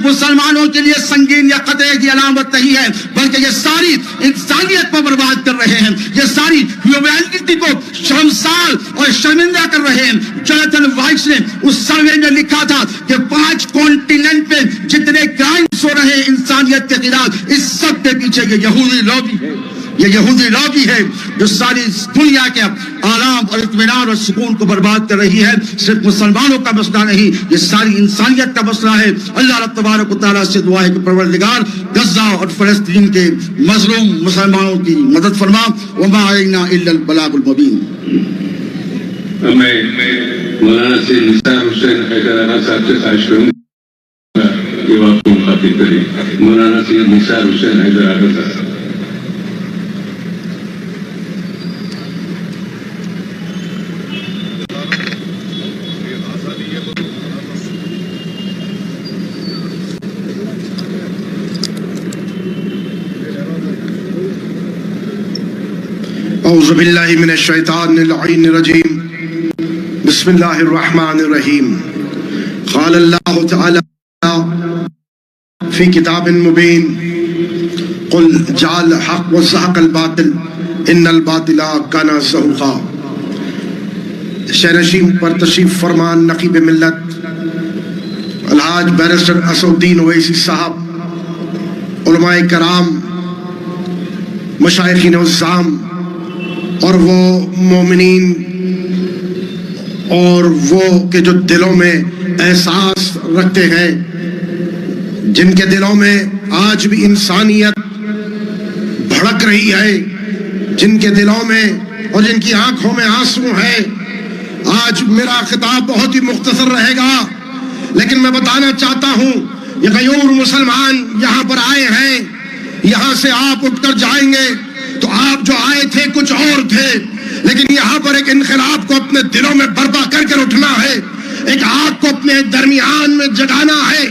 مسلمانوں کے لیے سنگین یا خطرے کی علامت نہیں ہے، بلکہ یہ ساری انسانیت کو برباد کر رہے ہیں، یہ ساری ہیومینٹی کو شرمسار اور شرمندہ کر رہے ہیں۔ جوناتھن وائس نے اس سروے میں لکھا تھا کہ 5 کانٹیننٹ پہ جتنے کرائمز ہو رہے ہیں انسانیت کے خلاف، اس سب کے پیچھے یہ یہودی لابی ہے، یہ یہودی لابی ہے جو ساری دنیا کے آرام اور اطمینان اور سکون کو برباد کر رہی ہے۔ صرف مسلمانوں کا مسئلہ نہیں، یہ ساری انسانیت کا مسئلہ ہے۔ اللہ رب تبارک و تعالیٰ سے دعا ہے کہ پروردگار غزہ اور فلسطین کے مظلوم مسلمانوں کی مدد فرما۔ وما علینا الا البلاغ المبین۔ میں مولانا سید نثار حسین حیدرآباد صاحب سے خواہش کروں گا کہ وہ آپ کو مخاطب کریں۔ مولانا سید نثار حسین حیدرآباد صاحب۔ اعوذ باللہ من الشیطان اللعین الرجیم، بسم اللہ الرحمن الرحیم۔ قال اللہ تعالی فی کتاب مبین، قل جاء الحق وزهق الباطل ان الباطل کان زہوقا۔ شہرنشین پر تشریف فرمان نقیب ملت الحاج بیرسٹر اسد الدین اویسی صاحب، علماء کرام، مشائخین عظام اور وہ مومنین اور وہ کہ جو دلوں میں احساس رکھتے ہیں، جن کے دلوں میں آج بھی انسانیت بھڑک رہی ہے، جن کے دلوں میں اور جن کی آنکھوں میں آنسو ہے۔ آج میرا خطاب بہت ہی مختصر رہے گا، لیکن میں بتانا چاہتا ہوں یہ غیور مسلمان یہاں پر آئے ہیں، یہاں سے آپ اٹھ کر جائیں گے تو آپ جو آئے تھے کچھ اور تھے، لیکن یہاں پر ایک انقلاب کو اپنے دلوں میں برپا کر کر اٹھنا ہے، ایک آگ کو اپنے درمیان میں جگانا ہے۔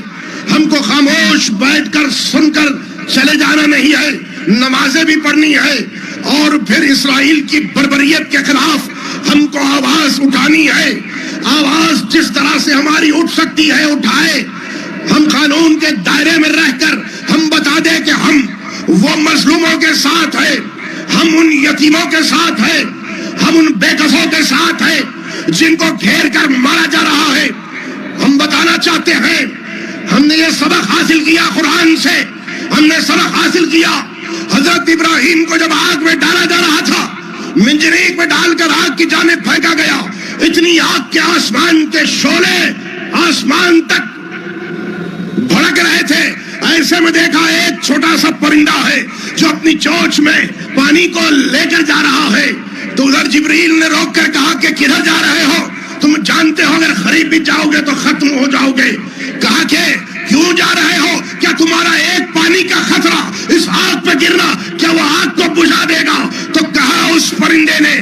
ہم کو خاموش بیٹھ کر سن کر چلے جانا نہیں ہے، نمازیں بھی پڑھنی ہے، اور پھر اسرائیل کی بربریت کے خلاف ہم کو آواز اٹھانی ہے۔ آواز جس طرح سے ہماری اٹھ سکتی ہے اٹھائے۔ ہم قانون کے دائرے میں رہ کر ہم بتا دیں کہ ہم وہ مظلوموں کے ساتھ ہیں، ہم ان یتیموں کے ساتھ ہیں، ہم ان بے کسوں کے ساتھ ہیں جن کو گھیر کر مارا جا رہا ہے۔ ہم بتانا چاہتے ہیں ہم نے یہ سبق حاصل کیا قرآن سے، ہم نے سبق حاصل کیا حضرت ابراہیم کو جب آگ میں ڈالا جا رہا تھا، منجنیق میں ڈال کر آگ کی جانب پھینکا گیا، اتنی آگ کے آسمان کے شعلے آسمان تک بھڑک رہے تھے۔ ایسے میں دیکھا ایک چھوٹا سا پرندہ ہے جو اپنی چونچ میں پانی کو لے کر جا رہا ہے، تو ادھر جبریل نے روک کر کہا کہ کدھر جا رہے ہو؟ تم جانتے ہو اگر قریب بھی جاؤ گے تو ختم ہو جاؤ گے۔ کہا کہ کیوں جا رہے ہو؟ کیا تمہارا ایک پانی کا قطرہ اس آگ پہ گرنا کیا وہ آگ کو بجھا دے گا؟ تو کہا اس پرندے نے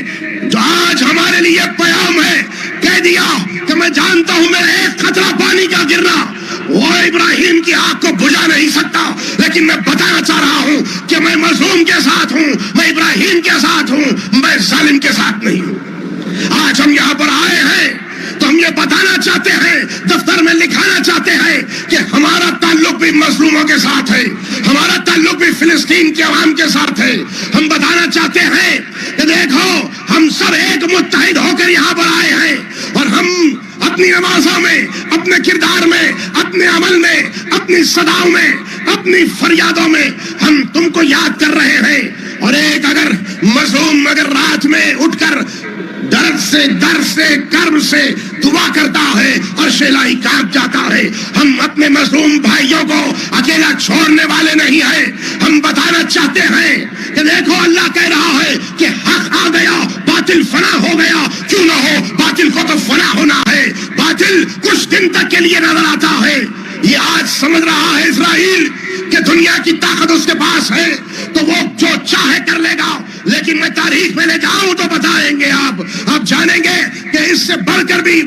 جو آج ہمارے لیے پیام ہے، کہہ دیا کہ میں جانتا ہوں میرا ایک قطرہ پانی کا گرنا وہ ابراہیم کی آگ کو بجھا نہیں سکتا، لیکن میں بتانا چاہ رہا ہوں کہ میں مظلوم کے ساتھ ہوں، میں ابراہیم کے ساتھ ہوں، میں ظالم کے ساتھ نہیں ہوں۔ آج ہم یہاں پر آئے ہیں تو ہم یہ بتانا چاہتے ہیں، دفتر میں لکھانا چاہتے ہیں کہ ہمارا تعلق بھی مظلوموں کے ساتھ ہے، ہمارا تعلق بھی فلسطین کے عوام کے ساتھ ہے۔ ہم بتانا چاہتے ہیں کہ دیکھو ہم سب ایک متحد ہو کر یہاں پر آئے ہیں، اور ہم اپنی نمازوں میں، اپنے کردار میں، اپنے عمل میں، اپنی صداؤں میں، اپنی فریادوں میں ہم تم کو یاد کر رہے ہیں۔ اور ایک اگر مظلوم اگر رات میں اٹھ کر درد سے کرب سے دعا کرتا ہے اور الہی کانپ جاتا ہے، ہم اپنے مظلوم بھائیوں کو اکیلا چھوڑنے والے نہیں ہیں۔ ہم بتانا چاہتے ہیں کہ دیکھو اللہ کہہ رہا ہے کہ حق آ گیا، باطل فنا ہو گیا، کیوں نہ ہو، باطل کو تو فنا ہونا ہے، باطل کچھ دن تک کے لیے نظر آتا ہے۔ یہ آج سمجھ رہا ہے اسرائیل کہ دنیا کی طاقت اس کے پاس ہے تو وہ جو چاہے کر لے گا، لیکن میں تاریخ میں لے جاؤں تو بتائیں گے آپ جانیں گے کہ اس سے بڑھ کر بھی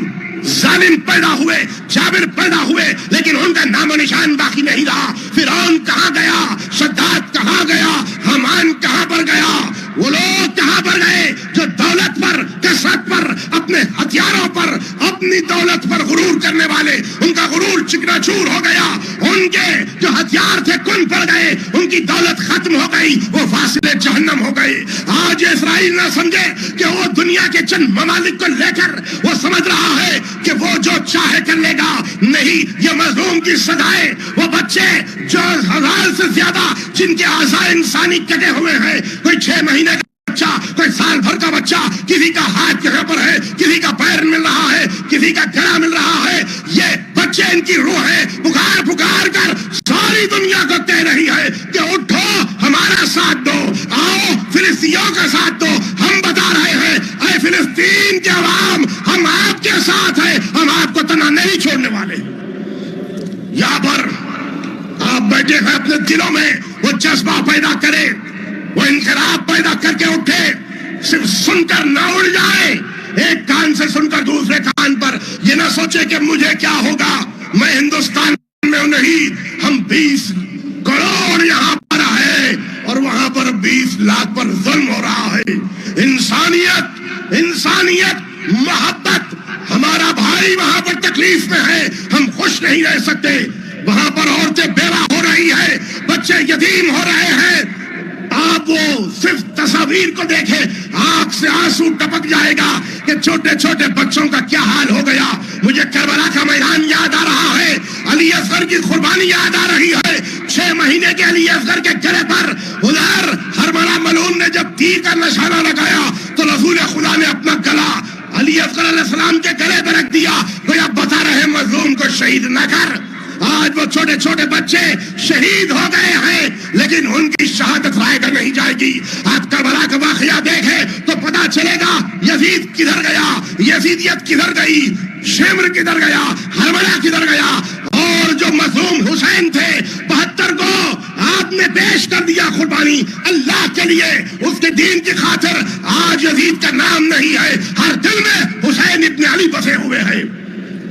ظالم پیدا ہوئے، جابر پیدا ہوئے، لیکن ان کا نام و نشان باقی نہیں رہا۔ فرعون کہاں گیا؟ شداد کہاں گیا؟ حامان کہاں پر گیا؟ وہ لوگ کہاں پر گئے جو دولت پر، کثرت پر، اپنے ہتھیاروں پر، اپنی دولت پر غرور کرنے والے، ان کا غرور چکنا چور ہو گیا، ان ان کے جو ہتھیار تھے کن پڑ گئے، ان کی دولت ختم ہو گئی، وہ واصل جہنم ہو گئے۔ آج اسرائیل نہ سمجھے کہ وہ دنیا کے چند ممالک کو لے کر وہ سمجھ رہا ہے کہ وہ جو چاہے کر لے گا، نہیں، یہ مظلوم کی سزائے، وہ بچے جو 1000 سے زیادہ جن کے اعضاء انسانی کٹے ہوئے ہیں، کوئی 6 مہینے کا بچہ، کوئی سال بھر کا بچہ، کسی کا ہاتھ یہاں پر ہے، کسی کا پیر مل رہا ہے، کسی کا گلا مل رہا ہے، یہ بچے ان کی روحیں پکار پکار کر ساری دنیا کو کہہ رہی ہے کہ اٹھو، ہمارا ساتھ دو، آؤ فلسطینیوں کا ساتھ دو۔ ہم بتا رہے ہیں، اے فلسطین کے عوام، ہم آپ کے ساتھ ہیں، ہم آپ کو تنہا نہیں چھوڑنے والے۔ یہاں پر آپ بیٹھے ہیں، اپنے دلوں میں وہ جذبہ پیدا کریں، وہ انقلاب پیدا کر کے اٹھے، صرف سن کر نہ اڑ جائے، ایک کان سے سن کر دوسرے کان پر یہ نہ سوچے کہ مجھے کیا ہوگا، میں ہندوستان میں نہیں، ہم 20 کروڑ یہاں پر ہے اور وہاں پر 20 لاکھ پر ظلم ہو رہا ہے۔ انسانیت، محبت، ہمارا بھائی وہاں پر تکلیف میں ہے، ہم خوش نہیں رہ سکتے، وہاں پر عورتیں بیوہ ہو رہی ہے، بچے یتیم ہو رہے ہیں۔ آپ وہ صرف تصاویر کو دیکھیں، آنکھ سے آنسو ٹپک جائے گا کہ چھوٹے چھوٹے بچوں کا کیا حال ہو گیا۔ مجھے کربلا کا میدان یاد آ رہا ہے، علی اصغر کی قربانی یاد آ رہی ہے۔ 6 مہینے کے علی اصغر کے گلے پر ادھر ہرملا ملعون نے جب تیر کا نشانہ لگایا تو رسول خدا نے اپنا گلا علی اصغر علیہ السلام کے گلے پہ رکھ دیا، کوئی اب بتا رہے مظلوم کو شہید نہ کر۔ آج وہ چھوٹے چھوٹے بچے شہید ہو گئے ہیں، لیکن ان کی شہادت رائے گا نہیں جائے گی۔ آپ کربلا کا واقعہ دیکھیں تو پتا چلے گا یزید کدھر گیا، یزیدیت کدھر گئی، شمر کدھر گیا، ہرملا کدھر گیا، اور جو مظلوم حسین تھے 72 کو آپ نے پیش کر دیا قربانی اللہ کے لیے، اس کے دین کی خاطر۔ آج یزید کا نام نہیں ہے، ہر دل میں حسین ابن علی بسے ہوئے ہیں۔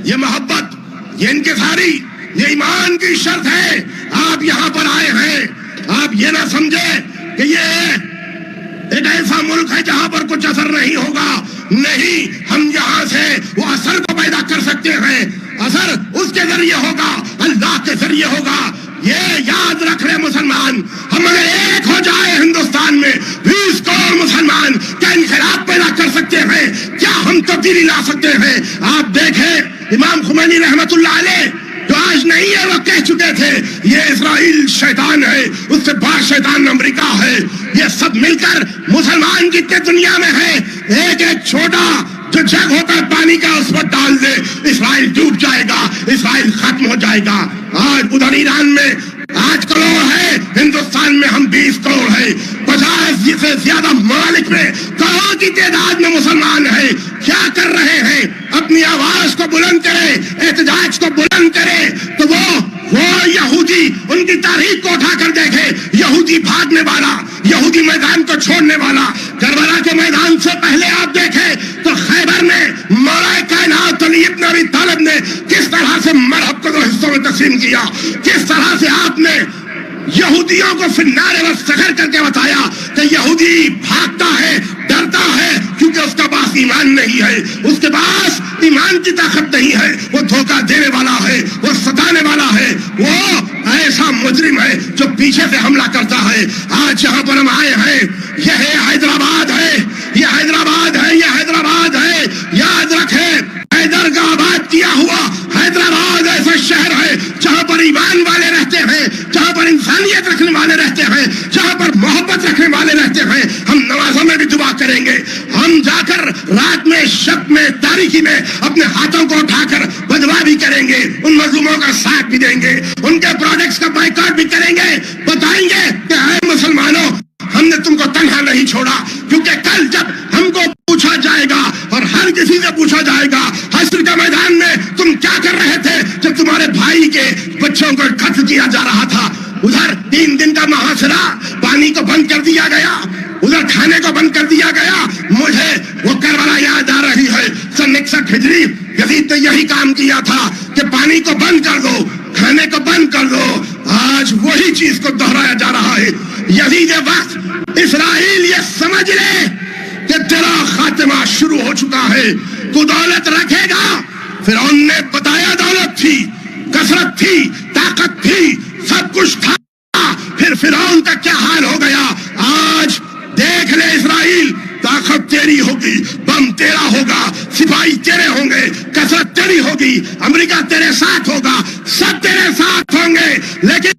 یہ محبت، یہ انکساری، یہ ایمان کی شرط ہے۔ آپ یہاں پر آئے ہیں، آپ یہ نہ سمجھے کہ یہ ایک ایسا ملک ہے جہاں پر کچھ اثر نہیں ہوگا، نہیں، ہم یہاں سے وہ اثر کو پیدا کر سکتے ہیں۔ اثر اس کے ذریعے ہوگا، اللہ کے ذریعے ہوگا۔ یہ یاد رکھ رہے مسلمان، ہم اگر ایک ہو جائے ہندوستان میں 20 کروڑ مسلمان، کیا انقلاب پیدا کر سکتے ہیں، کیا ہم تبدیلی لا سکتے ہیں۔ آپ دیکھیں امام خمینی رحمت اللہ علیہ جو آج نہیں ہے، وہ کہہ چکے تھے یہ اسرائیل شیطان ہے، اس سے بڑا شیطان امریکہ ہے۔ یہ سب مل کر مسلمان جتنے دنیا میں ہے، ایک ایک چھوٹا جو جگ ہوتا ہے پانی کا اس پر ڈال دے، اسرائیل ڈوب جائے گا، اسرائیل ختم ہو جائے گا۔ آج ادھر ایران میں 8 کروڑ ہے، ہندوستان میں ہم 20 کروڑ ہے، 50 سے زیادہ ممالک میں کروڑ کی تعداد میں مسلمان ہیں۔ کیا کر رہے ہیں؟ اپنی آواز کو بلند کرے، احتجاج کو بلند کرے، تو وہ یہودی ان کی تاریخ کو اٹھا کر دیکھے، یہودی بھاگنے والا، یہودی میدان کو چھوڑنے والا۔ کربلا کے میدان سے پہلے آپ دیکھیں تو خیبر میں مولا کائنات علی ابن ابی طالب نے کس طرح سے مرحب کو 2 حصوں میں تقسیم کیا، کس طرح سے آپ نے یہودیوں کو فنار و سخر کر کے بتایا کہ یہودی بھاگتا ہے، ڈرتا ہے، کیونکہ اس کا پاس ایمان نہیں ہے، اس کے پاس ایمان کی طاقت نہیں ہے، وہ دھوکہ دینے والا ہے، وہ ستانے والا ہے، وہ ایسا مجرم ہے جو پیچھے سے حملہ کرتا ہے۔ آج یہاں پر ہم آئے ہیں، یہ حیدرآباد ہے، یہ حیدرآباد ہے، یہ حیدرآباد ہے۔ یاد رکھیں، حیدر کا آباد کیا ہوا حیدرآباد ایسا شہر ہے جہاں پر ایمان والے رہتے ہیں، جہاں پر انسانیت رکھنے والے رہتے ہیں، جہاں پر محبت رکھنے والے رہتے ہیں۔ ہم نمازوں میں بھی دعا کریں گے، ہم جا کر رات میں، شب میں، تاریکی میں اپنے ہاتھوں کو اٹھا کر بدوا بھی کریں گے، ان مظلوموں کا ساتھ بھی دیں گے، ان کے پروڈکٹس کا بائیکاٹ بھی کریں گے، بتائیں گے کہ اے مسلمانوں، ہم نے تم کو تنہا نہیں چھوڑا، کیونکہ کل جب ہم کو پوچھا جائے گا اور ہر کسی سے پوچھا جائے گا حشر کے میدان میں تم کیا کر رہے تھے جب تمہارے بھائی کے بچوں کو قتل کیا جا رہا تھا۔ ادھر 3 دن کا محاصرہ، پانی کو بند کر دیا گیا، ادھر کھانے کو بند کر دیا گیا۔ مجھے وہ کربلا یاد آ رہی ہے، سن 61 ہجری یزید نے یہی کام کیا تھا کہ پانی کو بند کر دو، کھانے کو بند کر دو۔ آج وہی چیز کو دہرایا جا رہا ہے۔ یزید وقت اسرائیل یہ سمجھ لے کہ تیرا خاتمہ شروع ہو چکا ہے، تو دولت رکھے گا۔ فرعون نے بتایا دولت تھی، کثرت تھی، طاقت تھی، سب کچھ تھا، پھر فرعون کا کیا حال ہو گیا؟ آج دیکھ لے اسرائیل، طاقت تیری ہوگی، بم تیرا ہوگا، سپاہی تیرے ہوں گے، کثرت تیری ہوگی، امریکہ تیرے ساتھ ہوگا، سب تیرے ساتھ ہوں گے، لیکن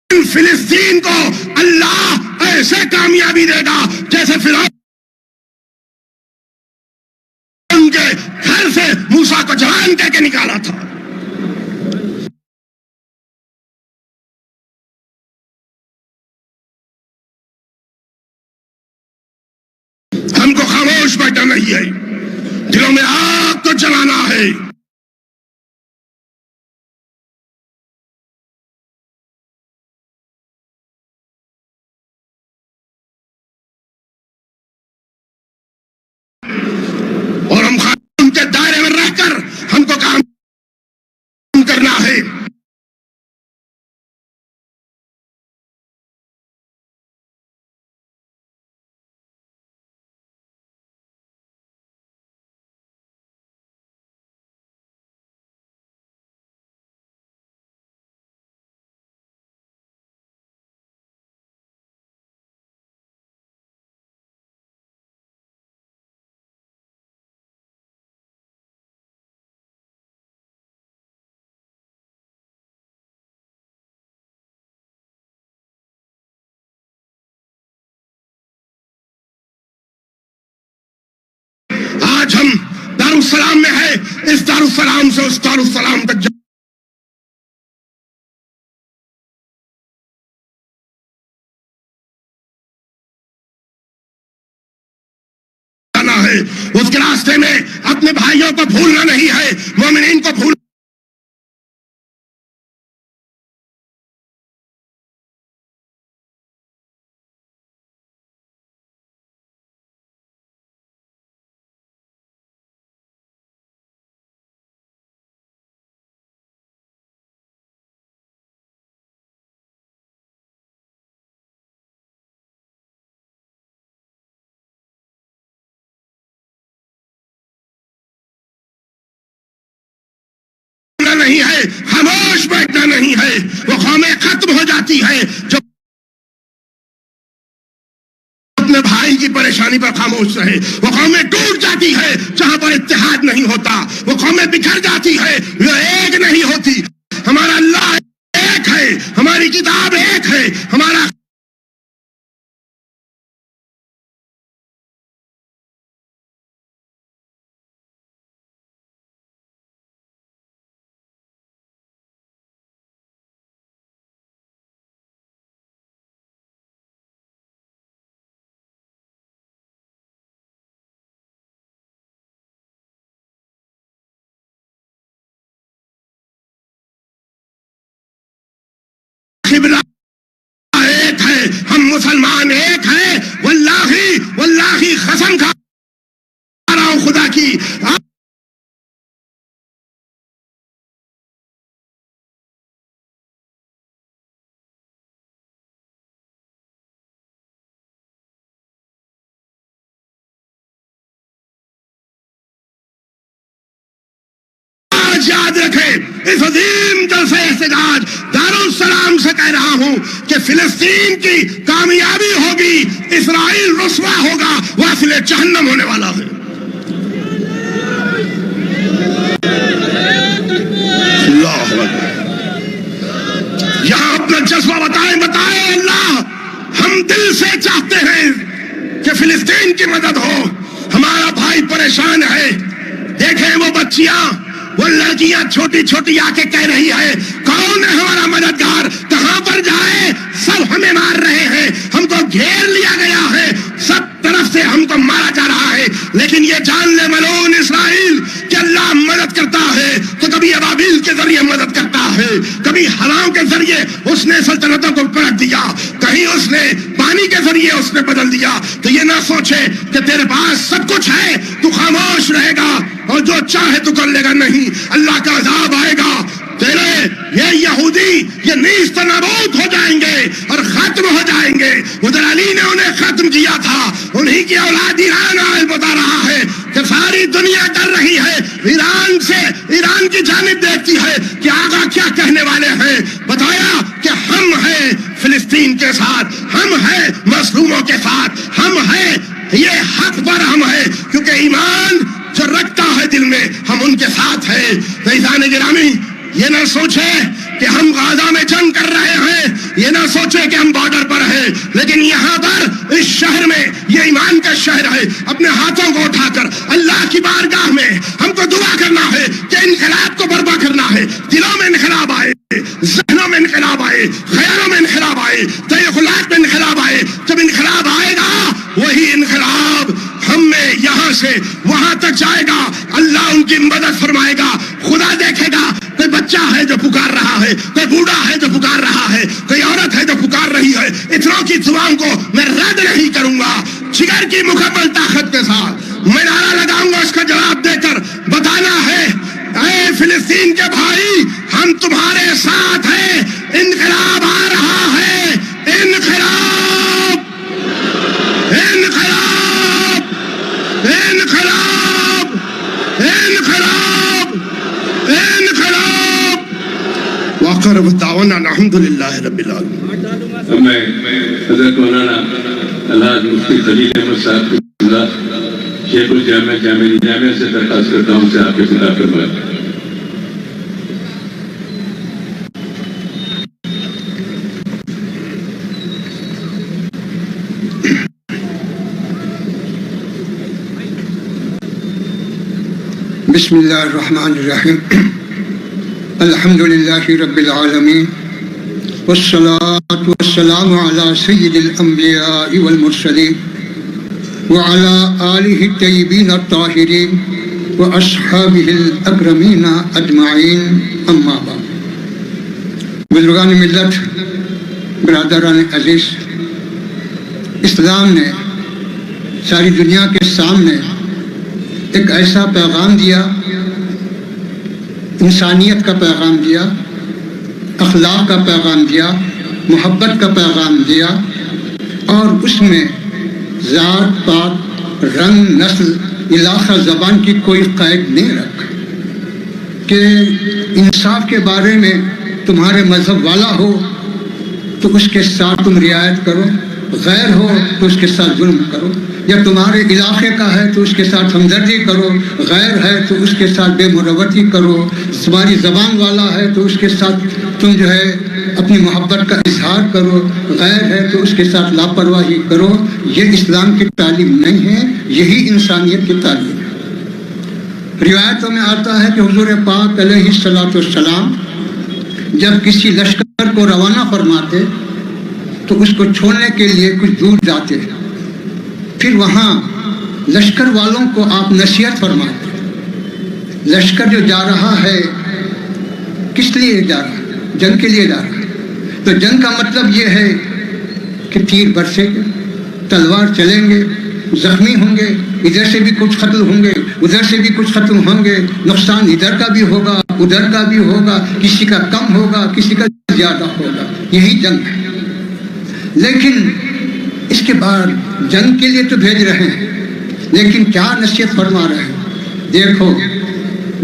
فلسطین کو اللہ ایسے کامیابی دے گا جیسے فرعون کے گھر سے موسیٰ کو جوان کہہ کے نکالا تھا۔ ہم کو خاموش بیٹھنا نہیں ہے، دلوں میں آگ کو جلانا ہے۔ اور ہم قانون کے دائرے میں رہ کر ہم کو کام کرنا ہے۔ آج ہم دارالسلام میں ہے، اس دارالسلام سے اس دارالسلام تک جانا ہے۔ اس کے راستے میں اپنے بھائیوں کو بھولنا نہیں ہے، مومنین کو بھولنا نہیں ہے، خاموش بیٹھنا نہیں ہے۔ وہ قومیں ختم ہو جاتی ہے جو اپنے بھائی کی پریشانی پر خاموش رہے، وہ قومیں ٹوٹ جاتی ہے جہاں پر اتحاد نہیں ہوتا، وہ قومیں بکھر جاتی ہے، وہ ایک نہیں ہوتی۔ ہمارا اللہ ایک ہے، ہماری کتاب ایک ہے، ہمارا قبلہ ایک ہے، ہم مسلمان ایک ہیں۔ واللہ قسم کھا رہا ہوں خدا کی، آج یاد رکھیں، اس عظیم جلسہ احتجاج دارالسلام سے کہہ رہا ہوں کہ فلسطین کی کامیابی ہوگی، اسرائیل رسوا ہوگا، واصل جہنم ہونے والا ہے۔ اللہ اکبر۔ یہاں اپنا جذبہ بتائیں اللہ، ہم دل سے چاہتے ہیں کہ فلسطین کی مدد ہو، ہمارا بھائی پریشان ہے۔ دیکھیں وہ بچیاں، وہ لڑکیاں چھوٹی چھوٹی آ کے کہہ رہی ہے کون ہے ہمارا مددگار، کہاں پر جائے، سب ہمیں مار رہے ہیں، ہم کو گھیر لیا گیا ہے، سب طرف سے ہم کو مارا جا رہا ہے۔ لیکن یہ جان لے ملعون اسرائیل کہ اللہ مدد کرتا ہے تو کبھی ابابیل کے ذریعے مدد کرتا ہے، کبھی ہواؤں کے ذریعے اس نے سلطنتوں کو پلٹ دیا، کہیں اس نے پانی کے ذریعے اس نے بدل دیا۔ تو یہ نہ سوچے کہ تیرے پاس سب کچھ ہے تو خاموش رہے گا اور جو چاہے تو کر لے گا، نہیں، اللہ کا عذاب آئے گا، تیرے یہ یہودی یہ نیست نابود ہو جائیں گے اور ختم ہو جائیں گے۔ ادھر علی نے انہیں ختم کیا تھا، انہی کی اولاد ایران آج بتا رہا ہے کہ ساری ساری دنیا ڈر رہی ہے، ایران سے، ایران کی جانب دیکھتی ہے کہ آقا کیا کہنے والے ہیں. بتایا کہ ہم ہیں فلسطین کے ساتھ، ہم ہیں مظلوموں کے ساتھ، ہم ہیں یہ حق پر ہم ہیں، کیونکہ ایمان جو رکھتا ہے دل میں ہم ان کے ساتھ ہیں. تو عزیزان گرامی، یہ نہ سوچے کہ ہم غزہ میں جنگ کر رہے ہیں، یہ نہ سوچے کہ ہم بارڈر پر ہیں، لیکن یہاں پر اس شہر میں یہ ایمان کا شہر ہے. اپنے ہاتھوں کو اٹھا کر اللہ کی بارگاہ میں ہم کو دعا کرنا ہے کہ انقلاب کو برپا کرنا ہے. دلوں میں انقلاب آئے، ذہنوں میں انقلاب آئے، خیالوں میں انقلاب آئے، تخیلات میں انقلاب آئے. جب انقلاب آئے گا وہی انقلاب ہم میں یہاں سے وہاں تک جائے گا. اللہ ان کی مدد فرمائے گا. خدا دیکھے گا کوئی بچہ ہے جو پکار رہا ہے، کوئی بوڑھا ہے جو پکار رہا ہے، کوئی عورت ہے جو پکار رہی ہے. اتنوں کی دعاؤں کو میں رد نہیں کروں گا. جگر کی مکمل طاقت کے ساتھ میں نعرہ لگاؤں گا. اس کا جواب دے کر بتانا ہے، اے فلسطین کے بھائی، ہم تمہارے ساتھ ہیں. انقلاب آ رہا ہے، انقلاب، انقلاب، انقلاب، انقلاب، انقلاب. وآخر دعوانا الحمدللہ رب العالمین. میں حضرت مولانا الحاج مفتی خلیل احمد صاحب کے خلاف شیخ الجامع جامعہ سے درخواست کرتا ہوں سے آپ کے خلاف فرمائیں. بسم اللہ الرحمن الرحیم. الحمدللہ رب العالمین والصلاة والسلام علی سید الانبیاء والمرسلین وعلى آلہ الطیبین الطاہرین واصحابہ الاکرمین اجمعین. اما بعد. بزرگان ملت، برادران عزیز، اسلام نے ساری دنیا کے سامنے ایک ایسا پیغام دیا، انسانیت کا پیغام دیا، اخلاق کا پیغام دیا، محبت کا پیغام دیا، اور اس میں ذات پات، رنگ، نسل، علاقہ، زبان کی کوئی قید نہیں رکھا کہ انصاف کے بارے میں تمہارے مذہب والا ہو تو اس کے ساتھ تم رعایت کرو، غیر ہو تو اس کے ساتھ ظلم کرو، یا تمہارے علاقے کا ہے تو اس کے ساتھ ہمدردی کرو، غیر ہے تو اس کے ساتھ بے مروتی کرو، تمہاری زبان والا ہے تو اس کے ساتھ تم جو ہے اپنی محبت کا اظہار کرو، غیر ہے تو اس کے ساتھ لاپرواہی کرو. یہ اسلام کی تعلیم نہیں ہے، یہی انسانیت کی تعلیم ہے. روایتوں میں آتا ہے کہ حضور پاک علیہ السلام جب کسی لشکر کو روانہ فرماتے تو اس کو چھوڑنے کے لیے کچھ دور جاتے، پھر وہاں لشکر والوں کو آپ نصیحت فرماتے. لشکر جو جا رہا ہے کس لیے جا رہا ہے؟ جنگ کے لیے جا رہا ہے. تو جنگ کا مطلب یہ ہے کہ تیر برسیں گے، تلوار چلیں گے، زخمی ہوں گے، ادھر سے بھی کچھ قتل ہوں گے، ادھر سے بھی کچھ قتل ہوں گے، نقصان ادھر کا بھی ہوگا، ادھر کا بھی ہوگا، کسی کا کم ہوگا، کسی کا زیادہ ہوگا. یہی جنگ ہے. لیکن اس کے بعد جنگ کے لیے تو بھیج رہے ہیں، لیکن کیا نصیحت فرما رہے ہیں؟ دیکھو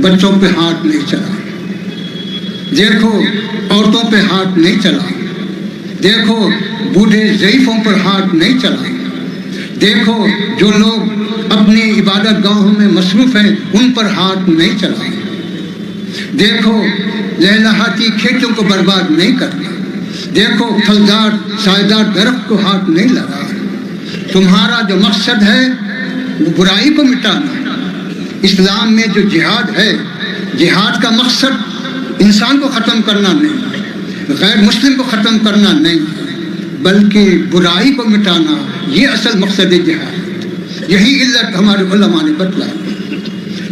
بچوں پہ ہاتھ نہیں چلا، دیکھو عورتوں پہ ہاتھ نہیں چلا، دیکھو بوڑھے ضعیفوں پر ہاتھ نہیں چلا، دیکھو جو لوگ اپنی عبادت گاہوں میں مصروف ہیں ان پر ہاتھ نہیں چلا، دیکھو لہلہاتی کھیتوں کو برباد نہیں کرنا، دیکھو پھلدار سائیدار درخت کو ہاتھ نہیں لگا. تمہارا جو مقصد ہے وہ برائی کو مٹانا. اسلام میں جو جہاد ہے، جہاد کا مقصد انسان کو ختم کرنا نہیں، غیر مسلم کو ختم کرنا نہیں، بلکہ برائی کو مٹانا. یہ اصل مقصد جہاد. یہی علت ہمارے علماء نے بتلائی.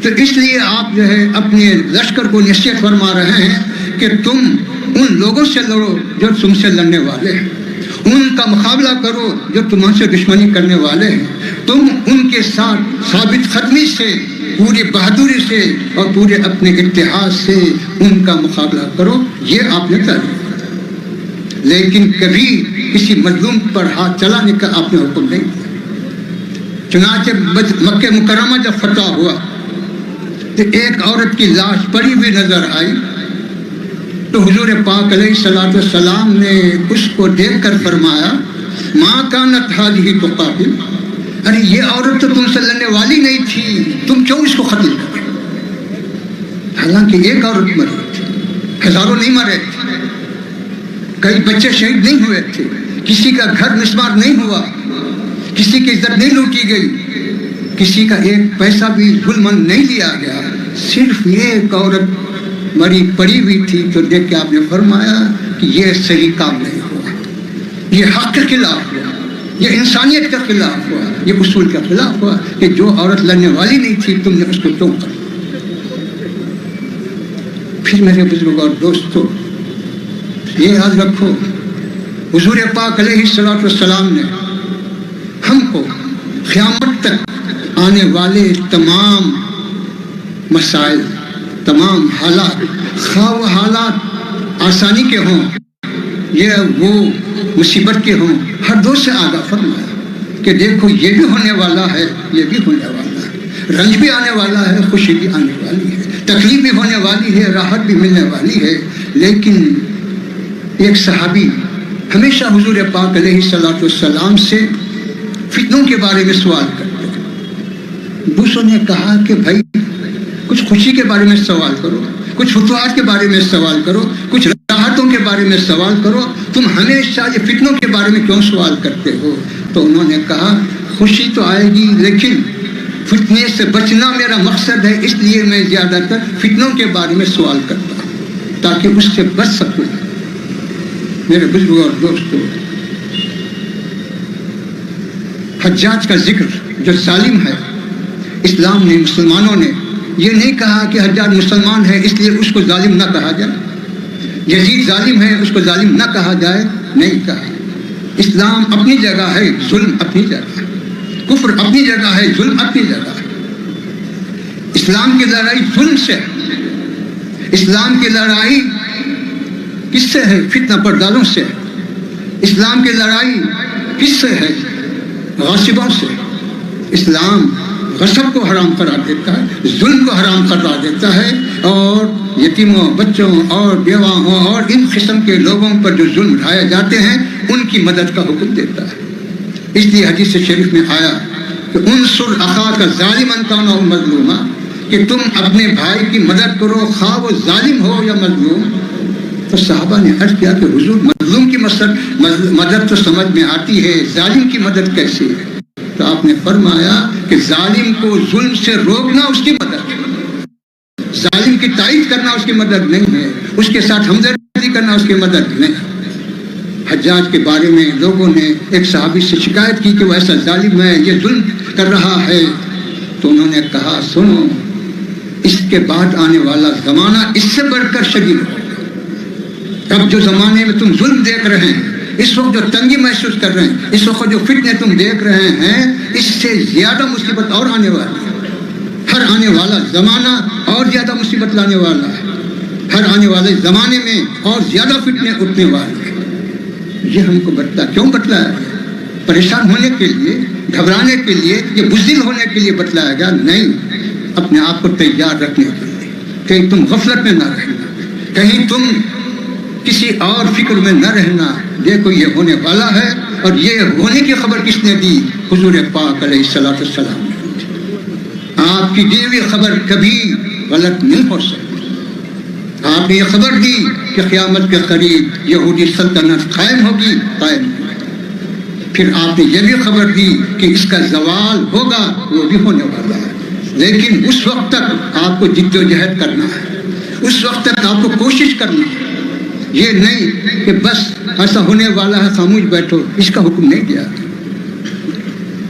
تو اس لیے آپ جو ہے اپنے لشکر کو نصیحت فرما رہے ہیں کہ تم ان لوگوں سے لڑو جو تم سے لڑنے والے ہیں، ان کا مقابلہ کرو جو تمہارے سے دشمنی کرنے والے ہیں. تم ان کے ساتھ ثابت قدمی سے، پوری بہادری سے اور پورے اپنے اتحاد سے ان کا مقابلہ کرو. یہ آپ نے تعلیم. لیکن کبھی کسی مظلوم پر ہاتھ چلانے کا آپ نے حکم نہیں دیا. چنانچہ مکہ مکرمہ جب فتح ہوا تو ایک عورت کی لاش پڑی ہوئی نظر آئی تو حضور پاک علیہ الصلوۃ والسلام نے اس کو دیکھ کر فرمایا ما کانت ھذہ تقاتل، ارے یہ عورت تو تم سے لڑنے والی نہیں تھی، تم کیوں اس کو قتل کر؟ حالانکہ ایک عورت مری تھی، ہزاروں نہیں مرے تھے، کئی بچے شہید نہیں ہوئے تھے، کسی کا گھر مسمار نہیں ہوا، کسی کی عزت نہیں لوٹی گئی، کسی کا ایک پیسہ بھی ظلمن نہیں لیا گیا، صرف ایک عورت مری پڑی ہوئی تھی تو دیکھ کے آپ نے فرمایا کہ یہ صحیح کام نہیں ہوا، یہ حق کے خلاف ہوا، یہ انسانیت کے خلاف ہوا، یہ اصول کے خلاف ہوا کہ جو عورت لڑنے والی نہیں تھی تم نے اس کو کیوں کر۔ پھر میرے بزرگ اور دوستو یہ یاد رکھو، حضور پاک علیہ الصلوۃ والسلام نے ہم کو قیامت تک آنے والے تمام مسائل، تمام حالات، خواہ وہ حالات آسانی کے ہوں یہ وہ مصیبت کے ہوں، ہر دو سے آگاہ فرمایا کہ دیکھو یہ بھی ہونے والا ہے، یہ بھی ہونے والا ہے، رنج بھی آنے والا ہے، خوشی بھی آنے والی ہے، تکلیف بھی ہونے والی ہے، راحت بھی ملنے والی ہے۔ لیکن ایک صحابی ہمیشہ حضور پاک علیہ الصلوۃ والسلام سے فتنوں کے بارے میں سوال کرتے ہیں۔ دوسروں نے کہا کہ بھائی کچھ خوشی کے بارے میں سوال کرو، کچھ فتوحات کے بارے میں سوال کرو، کچھ راحتوں کے بارے میں سوال کرو، تم ہمیشہ یہ فتنوں کے بارے میں کیوں سوال کرتے ہو؟ تو انہوں نے کہا خوشی تو آئے گی لیکن فتنے سے بچنا میرا مقصد ہے، اس لیے میں زیادہ تر فتنوں کے بارے میں سوال کرتا ہوں تاکہ اس سے بچ سکوں۔ میرے بزرگوں اور دوستوں، حجاج کا ذکر جو ظالم ہے، اسلام نے، مسلمانوں نے یہ نہیں کہا کہ حجاج مسلمان ہے اس لیے اس کو ظالم نہ کہا جائے، یزید ظالم ہے اس کو ظالم نہ کہا جائے، نہیں کہا۔ اسلام اپنی جگہ ہے، ظلم اپنی جگہ ہے، کفر اپنی جگہ ہے، ظلم اپنی جگہ ہے۔ اسلام کی لڑائی ظلم سے ہے، اسلام کی لڑائی کس سے ہے؟ فتنہ پرداروں سے ہے۔ اسلام کی لڑائی کس سے ہے؟ غاصبوں سے۔ اسلام غصب کو حرام قرار دیتا ہے، ظلم کو حرام قرار دیتا ہے، اور یتیموں، بچوں اور بیواؤں اور ان قسم کے لوگوں پر جو ظلم ڈھائے جاتے ہیں ان کی مدد کا حکم دیتا ہے۔ اس لیے حدیث شریف میں آیا کہ انصر اخاک ظالما کان او مظلوما، کہ تم اپنے بھائی کی مدد کرو خواہ وہ ظالم ہو یا مظلوم۔ تو صحابہ نے عرض کیا کہ حضور مظلوم کی مدد تو سمجھ میں آتی ہے، ظالم کی مدد کیسی ہے؟ تو آپ نے فرمایا کہ ظالم کو ظلم سے روکنا اس کی مدد ہے، ظالم کی تائید کرنا اس کی مدد نہیں ہے، اس کے ساتھ ہمدردی کرنا اس کی مدد نہیں۔ حجاج کے بارے میں لوگوں نے ایک صحابی سے شکایت کی کہ وہ ایسا ظالم ہے، یہ ظلم کر رہا ہے، تو انہوں نے کہا سنو، اس کے بعد آنے والا زمانہ اس سے بڑھ کر شدید ہوگا۔ اب جو زمانے میں تم ظلم دیکھ رہے ہیں، اس وقت جو تنگی محسوس کر رہے ہیں، اس وقت جو فتنے تم دیکھ رہے ہیں، اس سے زیادہ مصیبت اور آنے والی ہے۔ ہر آنے والا زمانہ اور زیادہ مصیبت لانے والا ہے، ہر آنے والے زمانے میں اور زیادہ فتنے اٹھنے والے ہیں۔ یہ ہم کو کیوں بتلایا گیا؟ پریشان ہونے کے لیے، گھبرانے کے لیے، یہ بزدل ہونے کے لیے بتلایا گیا؟ نہیں، اپنے آپ کو تیار رکھنے کے لیے، کہیں تم غفلت میں نہ رہنا، کہیں تم کسی اور فکر میں نہ رہنا۔ دیکھو یہ ہونے والا ہے، اور یہ ہونے کی خبر کس نے دی؟ حضور پاک علیہ الصلوۃ والسلام نے۔ آپ کی دی ہوئی خبر کبھی غلط نہیں ہو سکتی۔ آپ نے یہ خبر دی کہ قیامت کے قریب یہودی سلطنت قائم ہوگی، قائم ہوگی۔ پھر آپ نے یہ بھی خبر دی کہ اس کا زوال ہوگا، وہ بھی ہونے والا ہے، لیکن اس وقت تک آپ کو جد و جہد کرنا ہے، اس وقت تک آپ کو کوشش کرنا ہے۔ یہ نہیں کہ بس ایسا ہونے والا ہے خاموش بیٹھو، اس کا حکم نہیں دیا۔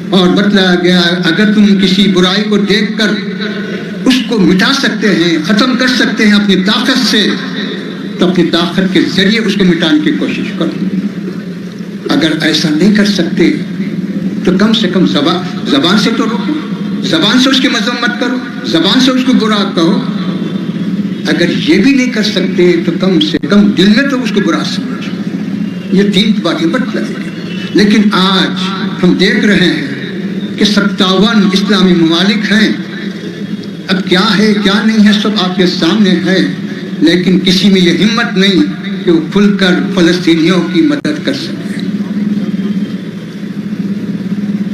اور بتلایا گیا اگر تم کسی برائی کو دیکھ کر اس کو مٹا سکتے ہیں، ختم کر سکتے ہیں اپنی طاقت سے، تو اپنی طاقت کے ذریعے اس کو مٹانے کی کوشش کرو۔ اگر ایسا نہیں کر سکتے تو کم سے کم زبان سے تو روکو، زبان سے اس کی مذمت کرو، زبان سے اس کو برا کہو۔ اگر یہ بھی نہیں کر سکتے تو کم سے کم دل میں تو اس کو برا سمجھو۔ یہ تین باتیں بتلائیں گے۔ لیکن آج ہم دیکھ رہے ہیں کہ 57 اسلامی ممالک ہیں، اب کیا ہے کیا نہیں ہے سب آپ کے سامنے ہے، لیکن کسی میں یہ ہمت نہیں کہ وہ کھل کر فلسطینیوں کی مدد کر سکے۔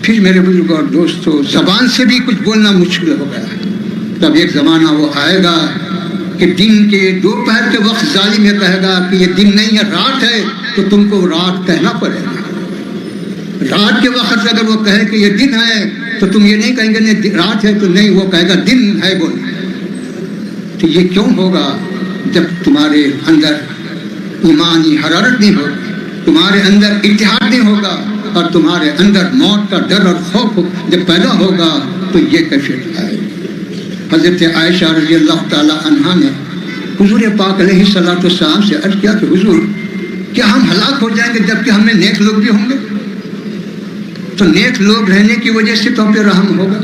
پھر میرے بزرگ اور دوستو، زبان سے بھی کچھ بولنا مشکل ہو گیا ہے۔ تب ایک زمانہ وہ آئے گا کہ دن کے دوپہر کے وقت ظالم یہ کہے گا کہ یہ دن نہیں ہے رات ہے، تو تم کو رات کہنا پڑے گا۔ رات کے وقت اگر وہ کہے کہ یہ دن ہے تو تم یہ نہیں کہیں گے نہیں رات ہے، تو نہیں، وہ کہے گا دن ہے بول۔ تو یہ کیوں ہوگا؟ جب تمہارے اندر ایمانی حرارت نہیں ہوگی، تمہارے اندر اتحاد نہیں ہوگا، اور تمہارے اندر موت کا ڈر اور خوف جب پیدا ہوگا تو یہ کیفیت آئے۔ حضرت عائشہ رضی اللہ تعالی عنہا نے حضور پاک علیہ الصلوۃ والسلام سے عرض کیا کہ حضور کیا ہم ہلاک ہو جائیں گے جبکہ ہم میں نیک لوگ بھی ہوں گے؟ تو نیک لوگ رہنے کی وجہ سے تو ہم پہ رحم ہوگا۔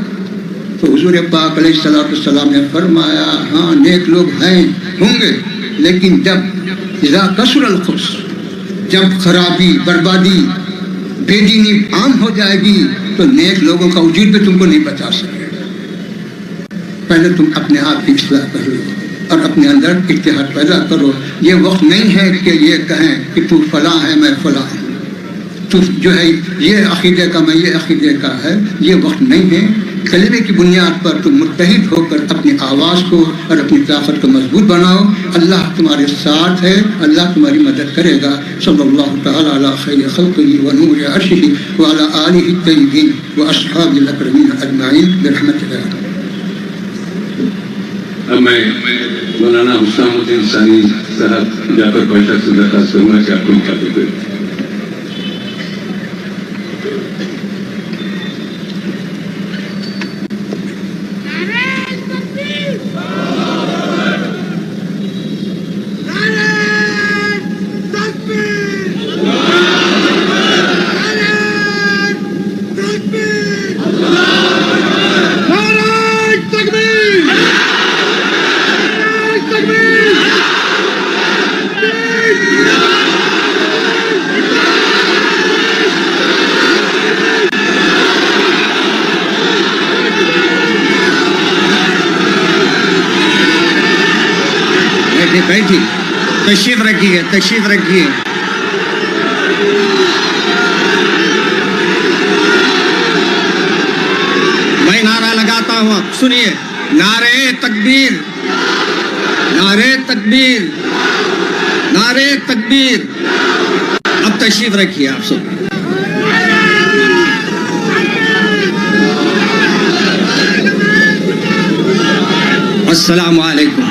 تو حضور پاک علیہ الصلوۃ والسلام نے فرمایا ہاں نیک لوگ ہیں ہوں گے، لیکن جب اذا کثر الخبث، جب خرابی بربادی بے دینی عام ہو جائے گی تو نیک لوگوں کا وجود بھی تم کو نہیں بچا سکے۔ پہلے تم اپنے آپ کی اصلاح کرو اور اپنے اندر اتحاد پیدا کرو۔ یہ وقت نہیں ہے کہ یہ کہیں کہ تو فلاں ہے میں فلاں ہوں، تو جو ہے یہ عقیدے کا میں یہ عقیدے کا ہے، یہ وقت نہیں ہے۔ کلمے کی بنیاد پر تم متحد ہو کر اپنی آواز کو اور اپنی طاقت کو مضبوط بناؤ۔ اللہ تمہارے ساتھ ہے، اللہ تمہاری مدد کرے گا۔ صلی اللہ تعالی علی خیر خلقہ و نور عرشہ وعلی آلہ الطیبین و اصحابہ الاکرمین اجمعین برحمتہ۔ اب میں مولانا حسام الدین ثانی صاحب جعفر پاشا سے درخواست کروں گا کہ آپ کو مخاطب کریں۔ بیٹھی تشریف رکھیے تشریف رکھیے۔ میں نعرہ لگاتا ہوں، اب سنیے، نعرہ تکبیر، نعرہ تکبیر، نعرہ تکبیر۔ اب تشریف رکھیے آپ سب۔ السلام علیکم۔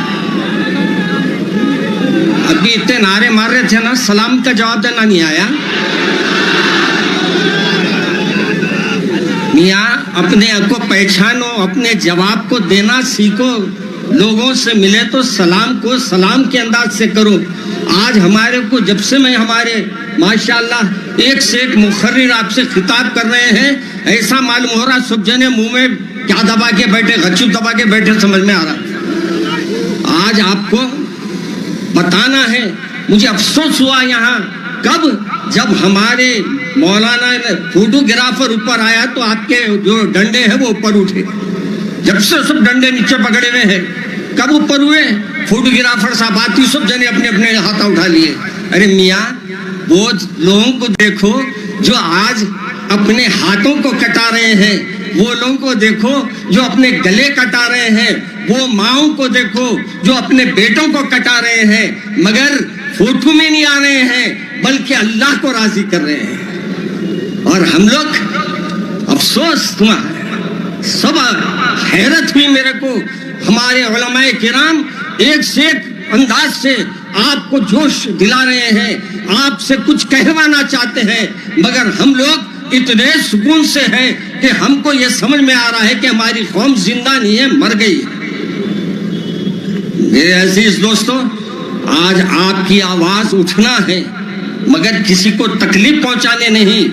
ابھی اتنے نعرے مار رہے تھے نا، سلام کا جواب دینا نہیں آیا۔ میاں اپنے کو پہچانو، اپنے جواب کو دینا سیکھو۔ لوگوں سے ملے تو سلام کو سلام کے انداز سے کرو۔ آج ہمارے کو جب سے میں ہمارے ماشاءاللہ ایک سے ایک مقرر آپ سے خطاب کر رہے ہیں، ایسا معلوم ہو رہا سب جنے منہ میں کیا دبا کے بیٹھے، غچو دبا کے بیٹھے، سمجھ میں آ رہا۔ آج آپ کو بتانا ہے، مجھے افسوس ہوا یہاں کب، جب ہمارے مولانا فوٹوگرافر اوپر آیا تو آپ کے جو ڈنڈے ہیں وہ اوپر اٹھے۔ جب سے سب ڈنڈے نیچے پکڑے ہوئے ہیں، کب اوپر ہوئے؟ فوٹوگرافر صاحب آتی سب جنے اپنے اپنے ہاتھ اٹھا لیے۔ ارے میاں وہ لوگوں کو دیکھو جو آج اپنے ہاتھوں کو کٹا رہے ہیں، وہ لوگوں کو دیکھو جو اپنے گلے کٹا رہے ہیں، وہ ماؤں کو دیکھو جو اپنے بیٹوں کو کٹا رہے ہیں، مگر فوٹو میں نہیں آ رہے ہیں بلکہ اللہ کو راضی کر رہے ہیں۔ اور ہم لوگ افسوس تمہارا سب حیرت ہوئی میرے کو، ہمارے علماء کرام ایک سے ایک انداز سے آپ کو جوش دلا رہے ہیں، آپ سے کچھ کہوانا چاہتے ہیں، مگر ہم لوگ اتنے سکون سے ہیں کہ ہم کو یہ سمجھ میں آ رہا ہے کہ ہماری قوم زندہ نہیں ہے، مر گئی ہے۔ میرے عزیز دوستو، آج آپ کی آواز اٹھنا ہے، مگر کسی کو تکلیف پہنچانے نہیں،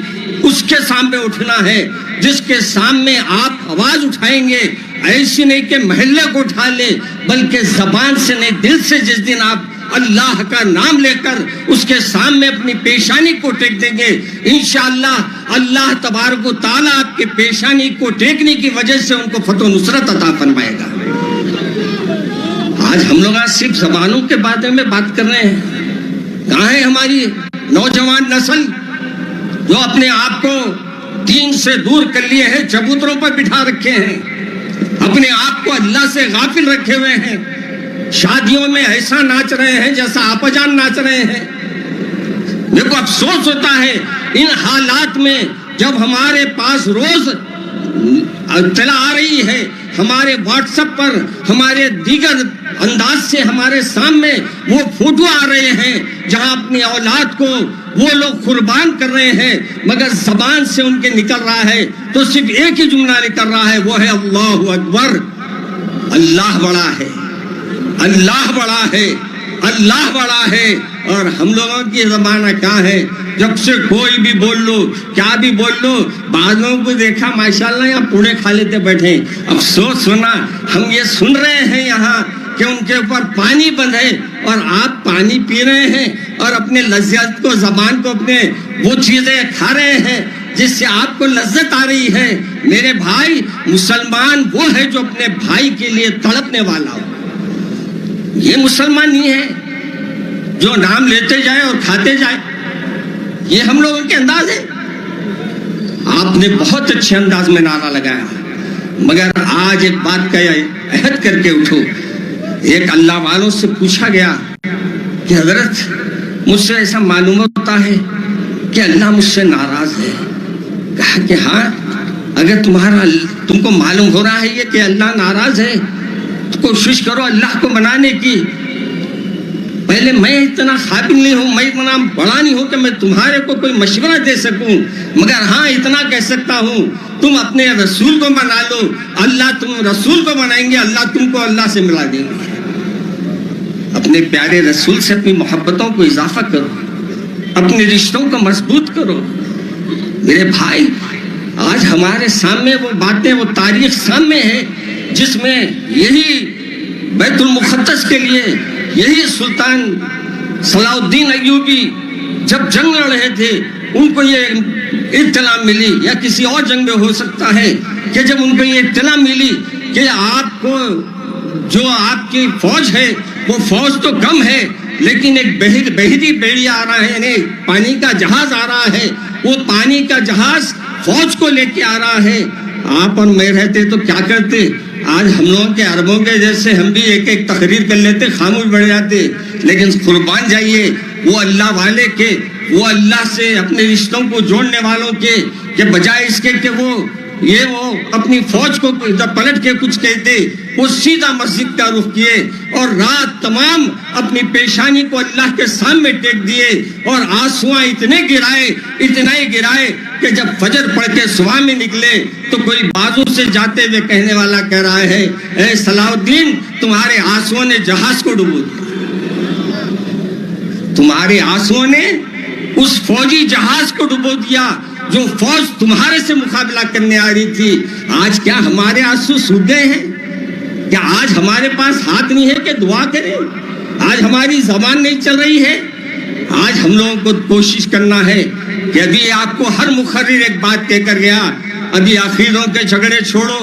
اس کے سامنے اٹھنا ہے جس کے سامنے آپ آواز اٹھائیں گے۔ ایسی نہیں کہ محلے کو اٹھا لے، بلکہ زبان سے نہیں دل سے جس دن آپ اللہ کا نام لے کر اس کے سامنے اپنی پیشانی کو ٹیک دیں گے، انشاءاللہ اللہ تبارک و تعالیٰ آپ کے پیشانی کو ٹیکنے کی وجہ سے ان کو فتح و نصرت عطا فرمائے گا۔ آج ہم لوگ صرف زبانوں کے بارے میں بات کر رہے ہیں. کہاں ہے ہماری نوجوان نسل جو اپنے آپ کو دین سے دور کر لیے ہیں, چبوتروں پر بٹھا رکھے ہیں, اپنے آپ کو اللہ سے غافل رکھے ہوئے ہیں, شادیوں میں ایسا ناچ رہے ہیں جیسا آپا جان ناچ رہے ہیں. میرے کو افسوس ہوتا ہے ان حالات میں جب ہمارے پاس روز اطلاع آ رہی ہے, ہمارے واٹس ایپ پر ہمارے دیگر انداز سے ہمارے سامنے وہ فوٹو آ رہے ہیں جہاں اپنی اولاد کو وہ لوگ قربان کر رہے ہیں, مگر زبان سے ان کے نکل رہا ہے تو صرف ایک ہی جملہ نکل رہا ہے, وہ ہے اللہ اکبر. اللہ بڑا ہے, اللہ بڑا ہے, اللہ بڑا ہے. اور ہم لوگوں کی زمانہ کیا ہے, جب سے کوئی بھی بول لو, کیا بھی بول لو, بعض لوگوں کو دیکھا ماشاءاللہ یہاں پوڑے کھا لیتے بیٹھے. افسوس ہونا ہم یہ سن رہے ہیں یہاں کہ ان کے اوپر پانی بند ہے اور آپ پانی پی رہے ہیں اور اپنے لذت کو, زبان کو, اپنے وہ چیزیں کھا رہے ہیں جس سے آپ کو لذت آ رہی ہے. میرے بھائی, مسلمان وہ ہے جو اپنے بھائی کے لیے تڑپنے والا ہو. یہ مسلمان نہیں ہے جو نام لیتے جائے اور کھاتے جائے. یہ ہم لوگوں کے انداز ہے. آپ نے بہت اچھے انداز میں نعرہ لگایا, مگر آج ایک بات کا عہد کر کے اٹھو. ایک اللہ والوں سے پوچھا گیا کہ حضرت مجھ سے ایسا معلوم ہوتا ہے کہ اللہ مجھ سے ناراض ہے. کہا کہ ہاں, اگر تم کو معلوم ہو رہا ہے یہ کہ اللہ ناراض ہے تو کوشش کرو اللہ کو منانے کی. پہلے میں اتنا قابل نہیں ہوں, میں اتنا بڑا نہیں ہوں کہ میں تمہارے کو کوئی مشورہ دے سکوں, مگر ہاں اتنا کہہ سکتا ہوں تم اپنے رسول کو منا لو, اللہ تم رسول کو منائیں گے, اللہ تم کو اللہ سے ملا دیں گے. اپنے پیارے رسول سے اپنی محبتوں کو اضافہ کرو, اپنے رشتوں کو مضبوط کرو. میرے بھائی, آج ہمارے سامنے وہ باتیں, وہ تاریخ سامنے ہے جس میں یہی بیت المقدس کے لیے یہی سلطان صلاح الدین ایوبی جب جنگ لڑ رہے تھے ان کو یہ اطلاع ملی, یا کسی اور جنگ میں ہو سکتا ہے کہ جب ان کو یہ اطلاع ملی کہ آپ کو جو آپ کی فوج ہے وہ فوج تو کم ہے لیکن ایک بحری بیڑی آ رہا ہے, یعنی پانی کا جہاز آ رہا ہے, وہ پانی کا جہاز فوج کو لے کے آ رہا ہے. آپ اور میں رہتے تو کیا کرتے؟ آج ہم لوگوں کے عربوں کے جیسے ہم بھی ایک ایک تقریر کر لیتے, خاموش بڑھ جاتے. لیکن قربان جائیے وہ اللہ والے کے, وہ اللہ سے اپنے رشتوں کو جوڑنے والوں کے, کہ بجائے اس کے کہ وہ اپنی فوج کو جب پلٹ کے کچھ کہتے, وہ سیدھا مسجد کا رخ کیے اور رات تمام اپنی پیشانی کو اللہ کے سامنے ٹیک دیے اور آنسواں اتنے گرائے کہ جب فجر پڑھ کے صبح میں نکلے تو کوئی بازو سے جاتے ہوئے کہنے والا کہہ رہا ہے, اے صلاح الدین تمہارے آنسوؤں نے جہاز کو ڈبو دیا, تمہارے آنسوؤں نے اس فوجی جہاز کو ڈبو دیا جو فوج تمہارے سے مقابلہ کرنے آ رہی تھی. آج کیا ہمارے آنسو سوکھ گئے ہیں؟ کیا آج ہمارے پاس ہاتھ نہیں ہے کہ دعا کریں؟ آج ہماری زبان نہیں چل رہی ہے؟ آج ہم لوگوں کو کوشش کرنا ہے کہ ابھی آپ کو ہر مقرر ایک بات کہہ کر گیا, ابھی عقیدوں کے جھگڑے چھوڑو,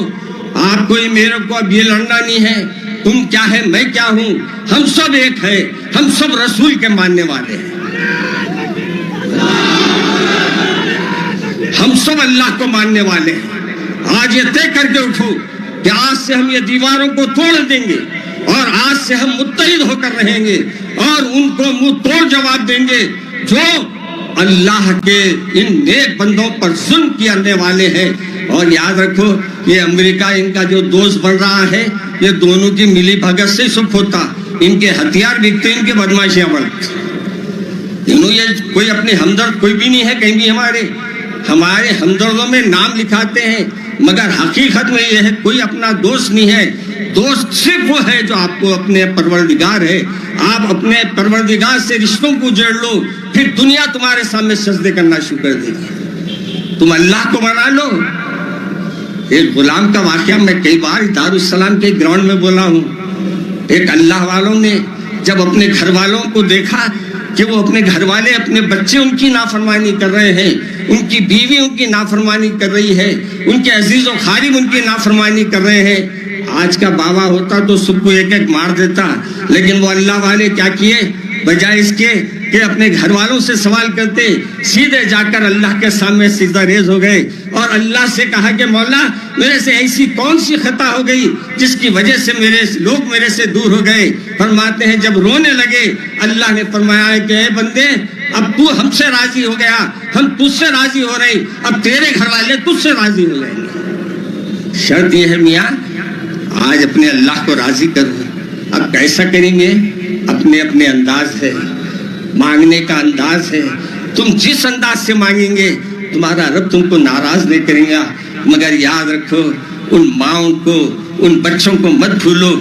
آپ کو میرے کو اب یہ لڑنا نہیں ہے, تم کیا ہے میں کیا ہوں, ہم سب ایک ہے, ہم سب رسول کے ماننے والے ہیں, ہم سب اللہ کو ماننے والے ہیں. آج یہ طے کر کے اٹھو کہ آج سے ہم یہ دیواروں کو توڑ دیں گے اور آج سے ہم متحد ہو کر رہیں گے اور ان کو منہ توڑ جواب دیں گے جو اللہ کے ان نیک بندوں پر ظلم کرنے والے ہیں. اور یاد رکھو یہ امریکہ ان کا جو دوست بن رہا ہے, یہ دونوں کی ملی بھگت سے سب ہوتا, ان کے ہتھیار بکتے, ان کے بدماشیاں بڑھتی. یہ کوئی اپنے ہمدرد کوئی بھی نہیں ہے کہیں بھی. ہمارے ہمدردوں میں نام لکھاتے ہیں مگر حقیقت میں یہ ہے کوئی اپنا دوست نہیں ہے. دوست صرف وہ ہے جو آپ کو اپنے پروردگار ہے. آپ اپنے پروردگار سے رشتوں کو جوڑ لو, پھر دنیا تمہارے سامنے سجدے کرنا شروع کر دے گی. تم اللہ کو منا لو. ایک غلام کا واقعہ میں کئی بار دارالسلام کے گراؤنڈ میں بولا ہوں. ایک اللہ والوں نے جب اپنے گھر والوں کو دیکھا کہ وہ اپنے گھر والے, اپنے بچے ان کی نافرمانی کر رہے ہیں, ان کی بیوی ان کی نافرمانی کر رہی ہے, ان کے عزیز و خارج ان کی نافرمانی کر رہے ہیں, آج کا بابا ہوتا تو سب کو ایک ایک مار دیتا، لیکن وہ اللہ والے کیا کیے، بجائے اس کے کہ اپنے گھر والوں سے سوال کرتے، سیدھے جا کر اللہ کے سامنے سجدہ ریز ہو گئے اور اللہ سے کہا کہ مولا میرے سے ایسی کون سی خطا ہو گئی جس کی وجہ سے لوگ میرے سے دور ہو گئے۔ فرماتے ہیں جب رونے لگے اللہ نے فرمایا کہ اے بندے اب تو ہم سے راضی ہو گیا، ہم تجھ سے راضی ہو رہے، اب تیرے گھر والے تجھ سے راضی ہو جائیں گے۔ شرط یہ ہے میاں آج اپنے اللہ کو راضی کرو۔ اب کیسا کریں گے؟ اپنے اپنے انداز ہے، مانگنے کا انداز ہے۔ تم جس انداز سے مانگیں گے تمہارا رب تم کو ناراض نہیں کرے گا، مگر یاد رکھو ان ماؤں کو، ان بچوں کو مت بھولو۔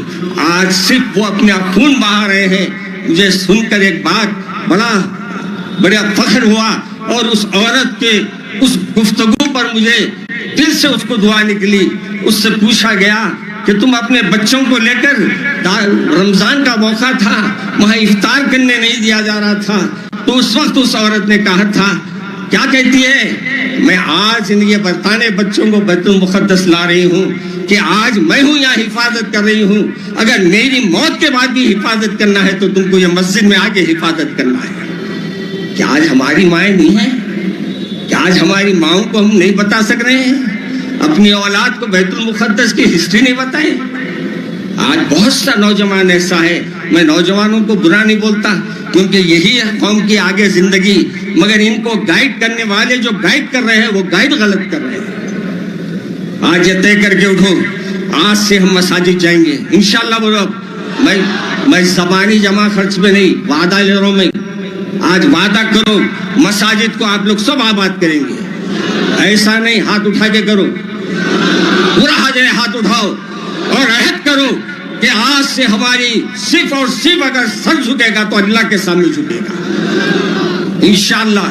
آج صرف وہ اپنا خون بہا رہے ہیں۔ مجھے سن کر ایک بات بڑا فخر ہوا اور اس عورت کے اس گفتگو پر مجھے دل سے اس کو دعا نکلی۔ اس سے پوچھا گیا کہ تم اپنے بچوں کو لے کر، رمضان کا موقع تھا، وہاں افطار کرنے نہیں دیا جا رہا تھا، تو اس وقت اس عورت نے کہا تھا، کیا کہتی ہے، میں آج یہ بتانے بچوں کو بیت المقدس لا رہی ہوں کہ آج میں ہوں یہاں حفاظت کر رہی ہوں، اگر میری موت کے بعد بھی حفاظت کرنا ہے تو تم کو یہ مسجد میں آ کے حفاظت کرنا ہے۔ کیا آج ہماری مائیں نہیں ہیں؟ کیا آج ہماری ماؤں کو ہم نہیں بتا سک رہے ہیں؟ اپنی اولاد کو بیت المقدس کی ہسٹری نہیں بتائیں؟ آج بہت سا نوجوان ایسا ہے، میں نوجوانوں کو برا نہیں بولتا کیونکہ یہی ہے قوم کی آگے زندگی، مگر ان کو گائیڈ کرنے والے جو گائیڈ کر رہے ہیں وہ گائیڈ غلط کر رہے ہیں۔ آج یہ طے کر کے اٹھو، آج سے ہم مساجد جائیں گے انشاءاللہ۔ بولو میں زبانی جمع خرچ میں نہیں، وعدہ لے رہا ہوں میں، آج وعدہ کرو مساجد کو آپ لوگ سب آباد کریں گے۔ ایسا نہیں ہاتھ اٹھا کے کرو، پورا حاضر ہاتھ اٹھاؤ اور عہد کرو کہ آج سے ہماری صرف اور صرف اگر سر جھکے گا تو اللہ کے سامنے جھکے گا انشاءاللہ۔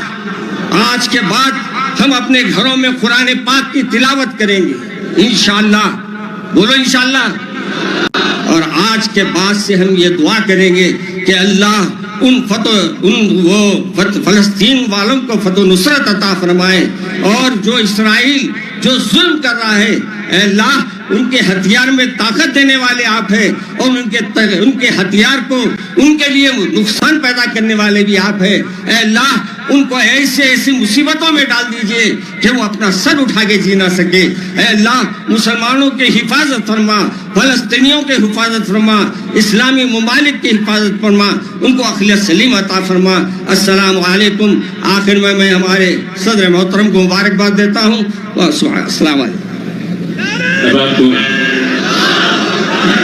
آج کے بعد ہم اپنے گھروں میں قرآن پاک کی تلاوت کریں گے انشاءاللہ، بولو انشاءاللہ۔ اور آج کے بعد سے ہم یہ دعا کریں گے کہ اللہ فلسطین والوں کو فتح و نصرت عطا فرمائے، اور جو اسرائیل جو ظلم کر رہا ہے اے اللہ ان کے ہتھیار میں طاقت دینے والے آپ ہیں، اور ان کے ہتھیار کو ان کے لیے نقصان پیدا کرنے والے بھی آپ ہیں۔ اے اللہ ان کو ایسی مصیبتوں میں ڈال دیجئے کہ وہ اپنا سر اٹھا کے جی نہ سکے۔ اے اللہ مسلمانوں کی حفاظت فرما، فلسطینیوں کی حفاظت فرما، اسلامی ممالک کی حفاظت فرما، ان کو عقل سلیم عطا فرما۔ السلام علیکم۔ آخر میں ہمارے صدر محترم کو مبارکباد دیتا ہوں۔ السلام علیکم۔ اب آپ کو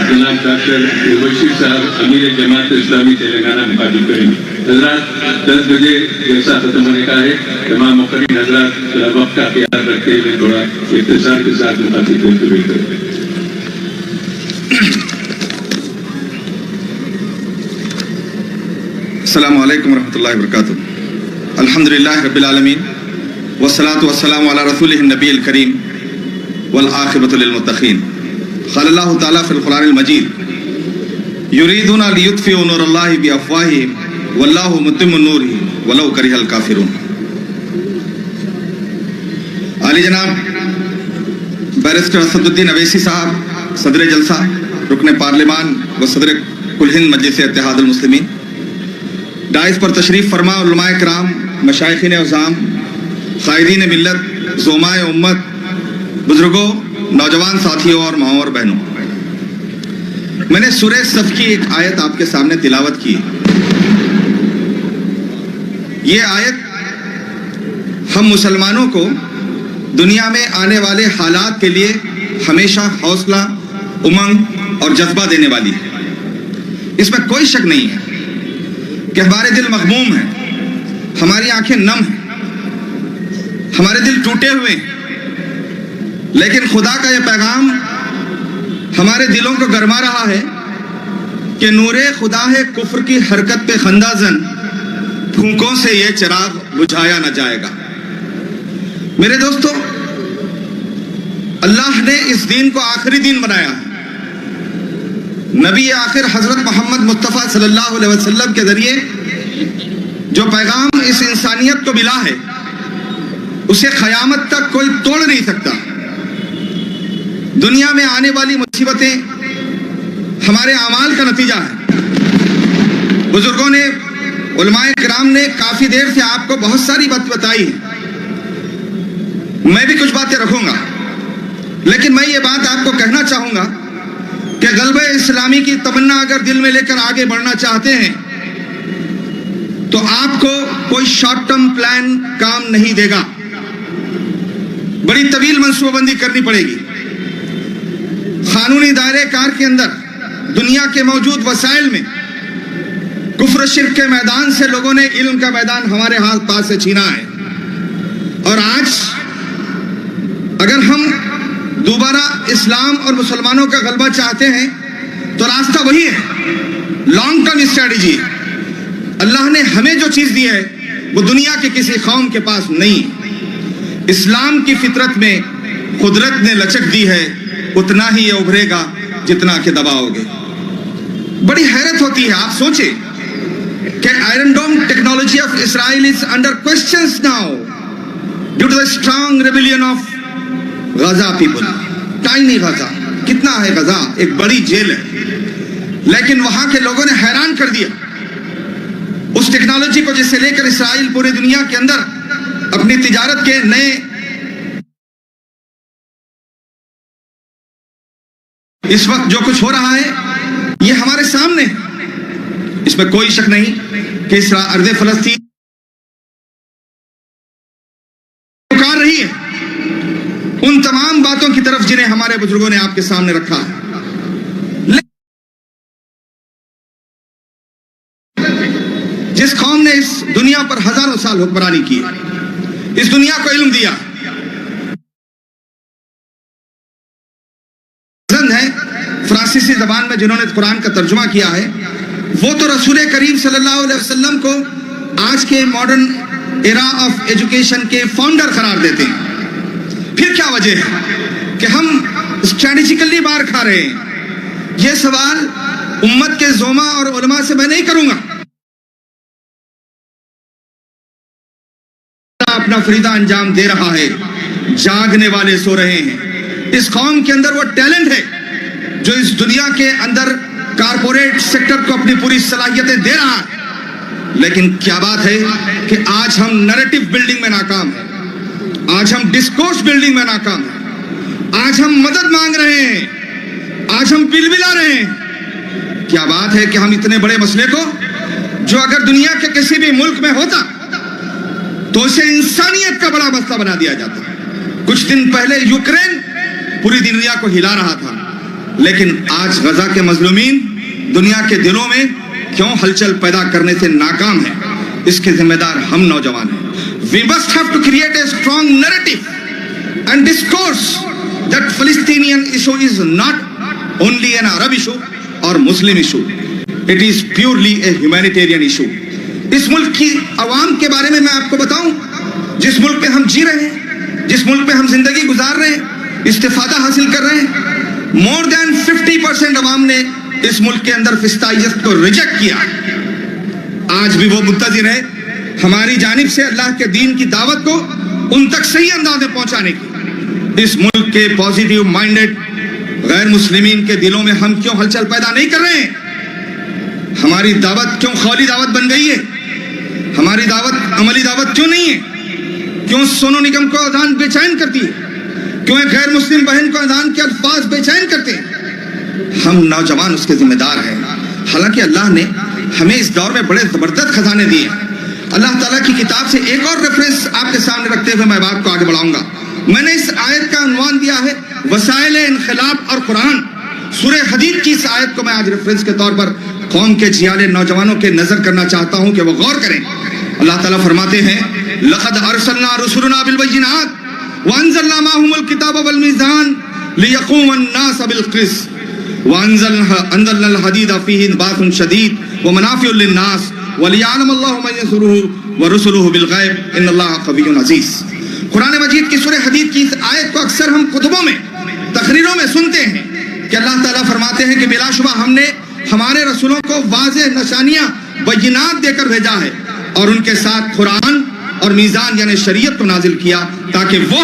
جناب ڈاکٹر مبشر صاحب امیر جماعت اسلامی تلنگانہ مخاطب کریں گے۔ حضرات 10 بجے جلسہ ختم ہونے کا ہے، تمام مقررین حضرات وقت کا خیال رکھتے ہوئے تھوڑا اختصار کے ساتھ مخاطب کرتے ہیں۔ السلام علیکم ورحمۃ اللہ وبرکاتہ۔ الحمدللہ رب العالمین والصلاة والسلام علی رسولہ النبی الکریم والعاقبۃ للمتقین۔ قال اللہ تعالیٰ فی القرآن المجید یریدون لیطفئوا نور اللہ بافواہہم واللہ متم نورہ ولو کرہ الکافرون۔ عالی جناب بیرسٹر اسد الدین اویسی صاحب، صدر جلسہ، رکن پارلیمان و صدر کل ہند مجلس اتحاد المسلمین، ڈائز پر تشریف فرما علماء کرام، مشائخین اعظام، قائدین ملت، زعمائے امت، بزرگوں، نوجوان ساتھیوں اور ماؤں اور بہنوں، میں نے سورہ صف کی ایک آیت آپ کے سامنے تلاوت کی۔ یہ آیت ہم مسلمانوں کو دنیا میں آنے والے حالات کے لیے ہمیشہ حوصلہ، امنگ اور جذبہ دینے والی ہے۔ اس میں کوئی شک نہیں ہے کہ ہمارے دل مغموم ہیں، ہماری آنکھیں نم ہیں، ہمارے دل ٹوٹے ہوئے ہیں، لیکن خدا کا یہ پیغام ہمارے دلوں کو گرما رہا ہے کہ نور خدا ہے کفر کی حرکت پہ خندہ زن، پھونکوں سے یہ چراغ بجھایا نہ جائے گا۔ میرے دوستو، اللہ نے اس دین کو آخری دین بنایا ہے۔ نبی آخر حضرت محمد مصطفیٰ صلی اللہ علیہ وسلم کے ذریعے جو پیغام اس انسانیت کو ملا ہے اسے قیامت تک کوئی توڑ نہیں سکتا۔ دنیا میں آنے والی مصیبتیں ہمارے اعمال کا نتیجہ ہے. بزرگوں نے، علماء کرام نے کافی دیر سے آپ کو بہت ساری بات بتائی ہے. میں بھی کچھ باتیں رکھوں گا، لیکن میں یہ بات آپ کو کہنا چاہوں گا کہ غلبہ اسلامی کی تمنا اگر دل میں لے کر آگے بڑھنا چاہتے ہیں تو آپ کو کوئی شارٹ ٹرم پلان کام نہیں دے گا، بڑی طویل منصوبہ بندی کرنی پڑے گی. قانونی دائرے کار کے اندر دنیا کے موجود وسائل میں کفر و شرک کے میدان سے لوگوں نے علم کا میدان ہمارے ہاتھ پاس سے چھینا ہے. اور آج اگر ہم دوبارہ اسلام اور مسلمانوں کا غلبہ چاہتے ہیں تو راستہ وہی ہے، لانگ ٹرم اسٹریٹجی. اللہ نے ہمیں جو چیز دی ہے وہ دنیا کے کسی قوم کے پاس نہیں. اسلام کی فطرت میں قدرت نے لچک دی ہے، اتنا ہی یہ ابھرے گا جتنا کہ دباؤ گے. بڑی حیرت ہوتی ہے، آپ سوچیں کہ Iron Dome technology of Israel is under questions now due to the strong rebellion of Gaza people. Tiny Gaza, کتنا ہے غزہ؟ ایک بڑی جیل ہے، لیکن وہاں کے لوگوں نے حیران کر دیا اس ٹیکنالوجی کو جس سے لے کر اسرائیل پوری دنیا کے اندر اپنی تجارت کے نئے. اس وقت جو کچھ ہو رہا ہے یہ ہمارے سامنے، اس میں کوئی شک نہیں کہ ارض فلسطین پکار رہی ہے ان تمام باتوں کی طرف جنہیں ہمارے بزرگوں نے آپ کے سامنے رکھا ہے. جس قوم نے اس دنیا پر ہزاروں سال حکمرانی کی، اس دنیا کو علم دیا ہے، فرانسیسی زبان میں جنہوں نے قرآن کا ترجمہ کیا ہے، وہ تو رسول کریم صلی اللہ علیہ وسلم کو آج کے ماڈرن ایرا آف ایجوکیشن کے فاؤنڈر قرار دیتے ہیں. پھر کیا وجہ ہے کہ ہم اسٹریٹجیکلی مار کھا رہے ہیں؟ یہ سوال امت کے زوما اور علماء سے میں نہیں کروں گا. اپنا فریضہ انجام دے رہا ہے، جاگنے والے سو رہے ہیں. اس قوم کے اندر وہ ٹیلنٹ ہے جو اس دنیا کے اندر کارپوریٹ سیکٹر کو اپنی پوری صلاحیتیں دے رہا ہے. لیکن کیا بات ہے کہ آج ہم نریٹو بلڈنگ میں ناکام ہیں، آج ہم ڈسکورس بلڈنگ میں ناکام ہیں، آج ہم مدد مانگ رہے ہیں، آج ہم بلبلا رہے ہیں. کیا بات ہے کہ ہم اتنے بڑے مسئلے کو جو اگر دنیا کے کسی بھی ملک میں ہوتا تو اسے انسانیت کا بڑا مسئلہ بنا دیا جاتا. کچھ دن پہلے یوکرین پوری دنیا کو ہلا رہا تھا، لیکن آج غزہ کے مظلومین دنیا کے دلوں میں کیوں ہلچل پیدا کرنے سے ناکام ہیں؟ اس کے ذمہ دار ہم نوجوان ہیں. We must have to create a strong narrative and discourse that Palestinian issue is not only an Arab issue or Muslim issue. It is purely a humanitarian issue. اس ملک کی عوام کے بارے میں آپ کو بتاؤں، جس ملک پہ ہم جی رہے ہیں، جس ملک پہ ہم زندگی گزار رہے ہیں، استفادہ حاصل کر رہے ہیں، more than 50% عوام نے اس ملک کے اندر فلسطینیت کو ریجیکٹ کیا. آج بھی وہ منتظر ہے ہماری جانب سے اللہ کے دین کی دعوت کو ان تک صحیح انداز میں پہنچانے کی. اس ملک کے پازیٹیو مائنڈڈ غیر مسلمین کے دلوں میں ہم کیوں ہلچل پیدا نہیں کر رہے ہیں؟ ہماری دعوت کیوں خولی دعوت بن گئی ہے؟ ہماری دعوت عملی دعوت کیوں نہیں ہے؟ کیوں سونو نگم کو اذان بے چین کرتی ہے؟ کیوں ایک غیر مسلم بہن کو اذان کے الفاظ بے چین کرتے ہیں؟ ہم نوجوان اس کے ذمہ دار ہیں. حالانکہ اللہ نے ہمیں اس دور میں بڑے زبردست خزانے دیے ہیں. اللہ تعالیٰ کی کتاب سے ایک اور ریفرنس آپ کے سامنے رکھتے ہوئے میں بات کو آگے بڑھاؤں گا. میں نے اس آیت کا عنوان دیا ہے وسائل انقلاب اور قرآن. سورہ حدید کی اس آیت کو میں آج ریفرنس کے طور پر قوم کے جھیالے نوجوانوں کے نظر کرنا چاہتا ہوں کہ وہ غور کریں. اللہ تعالیٰ فرماتے ہیں لقد ارسلنا رسلنا بالبینات وانزلنا معهم الكتاب والميزان ليقوم الناس بالقسط وانزلنا الحديد فيه بأس شديد ومنافع للناس وَلِيَعْلَمَ اللَّهُ مَن يَنصُرُهُ وَرُسُلُهُ بِالْغَيْبِ إِنَّ اللَّهَ قَوِيٌّ عَزِيزٌ. قرآن مجید کی سورہ حدید کی اس آیت کو اکثر ہم خطبوں میں، تقریروں میں سنتے ہیں کہ اللہ تعالیٰ فرماتے ہیں کہ بلا شبہ ہم نے ہمارے رسولوں کو واضح نشانیاں بینات دے کر بھیجا ہے اور ان کے ساتھ قرآن اور میزان یعنی شریعت کو نازل کیا تاکہ وہ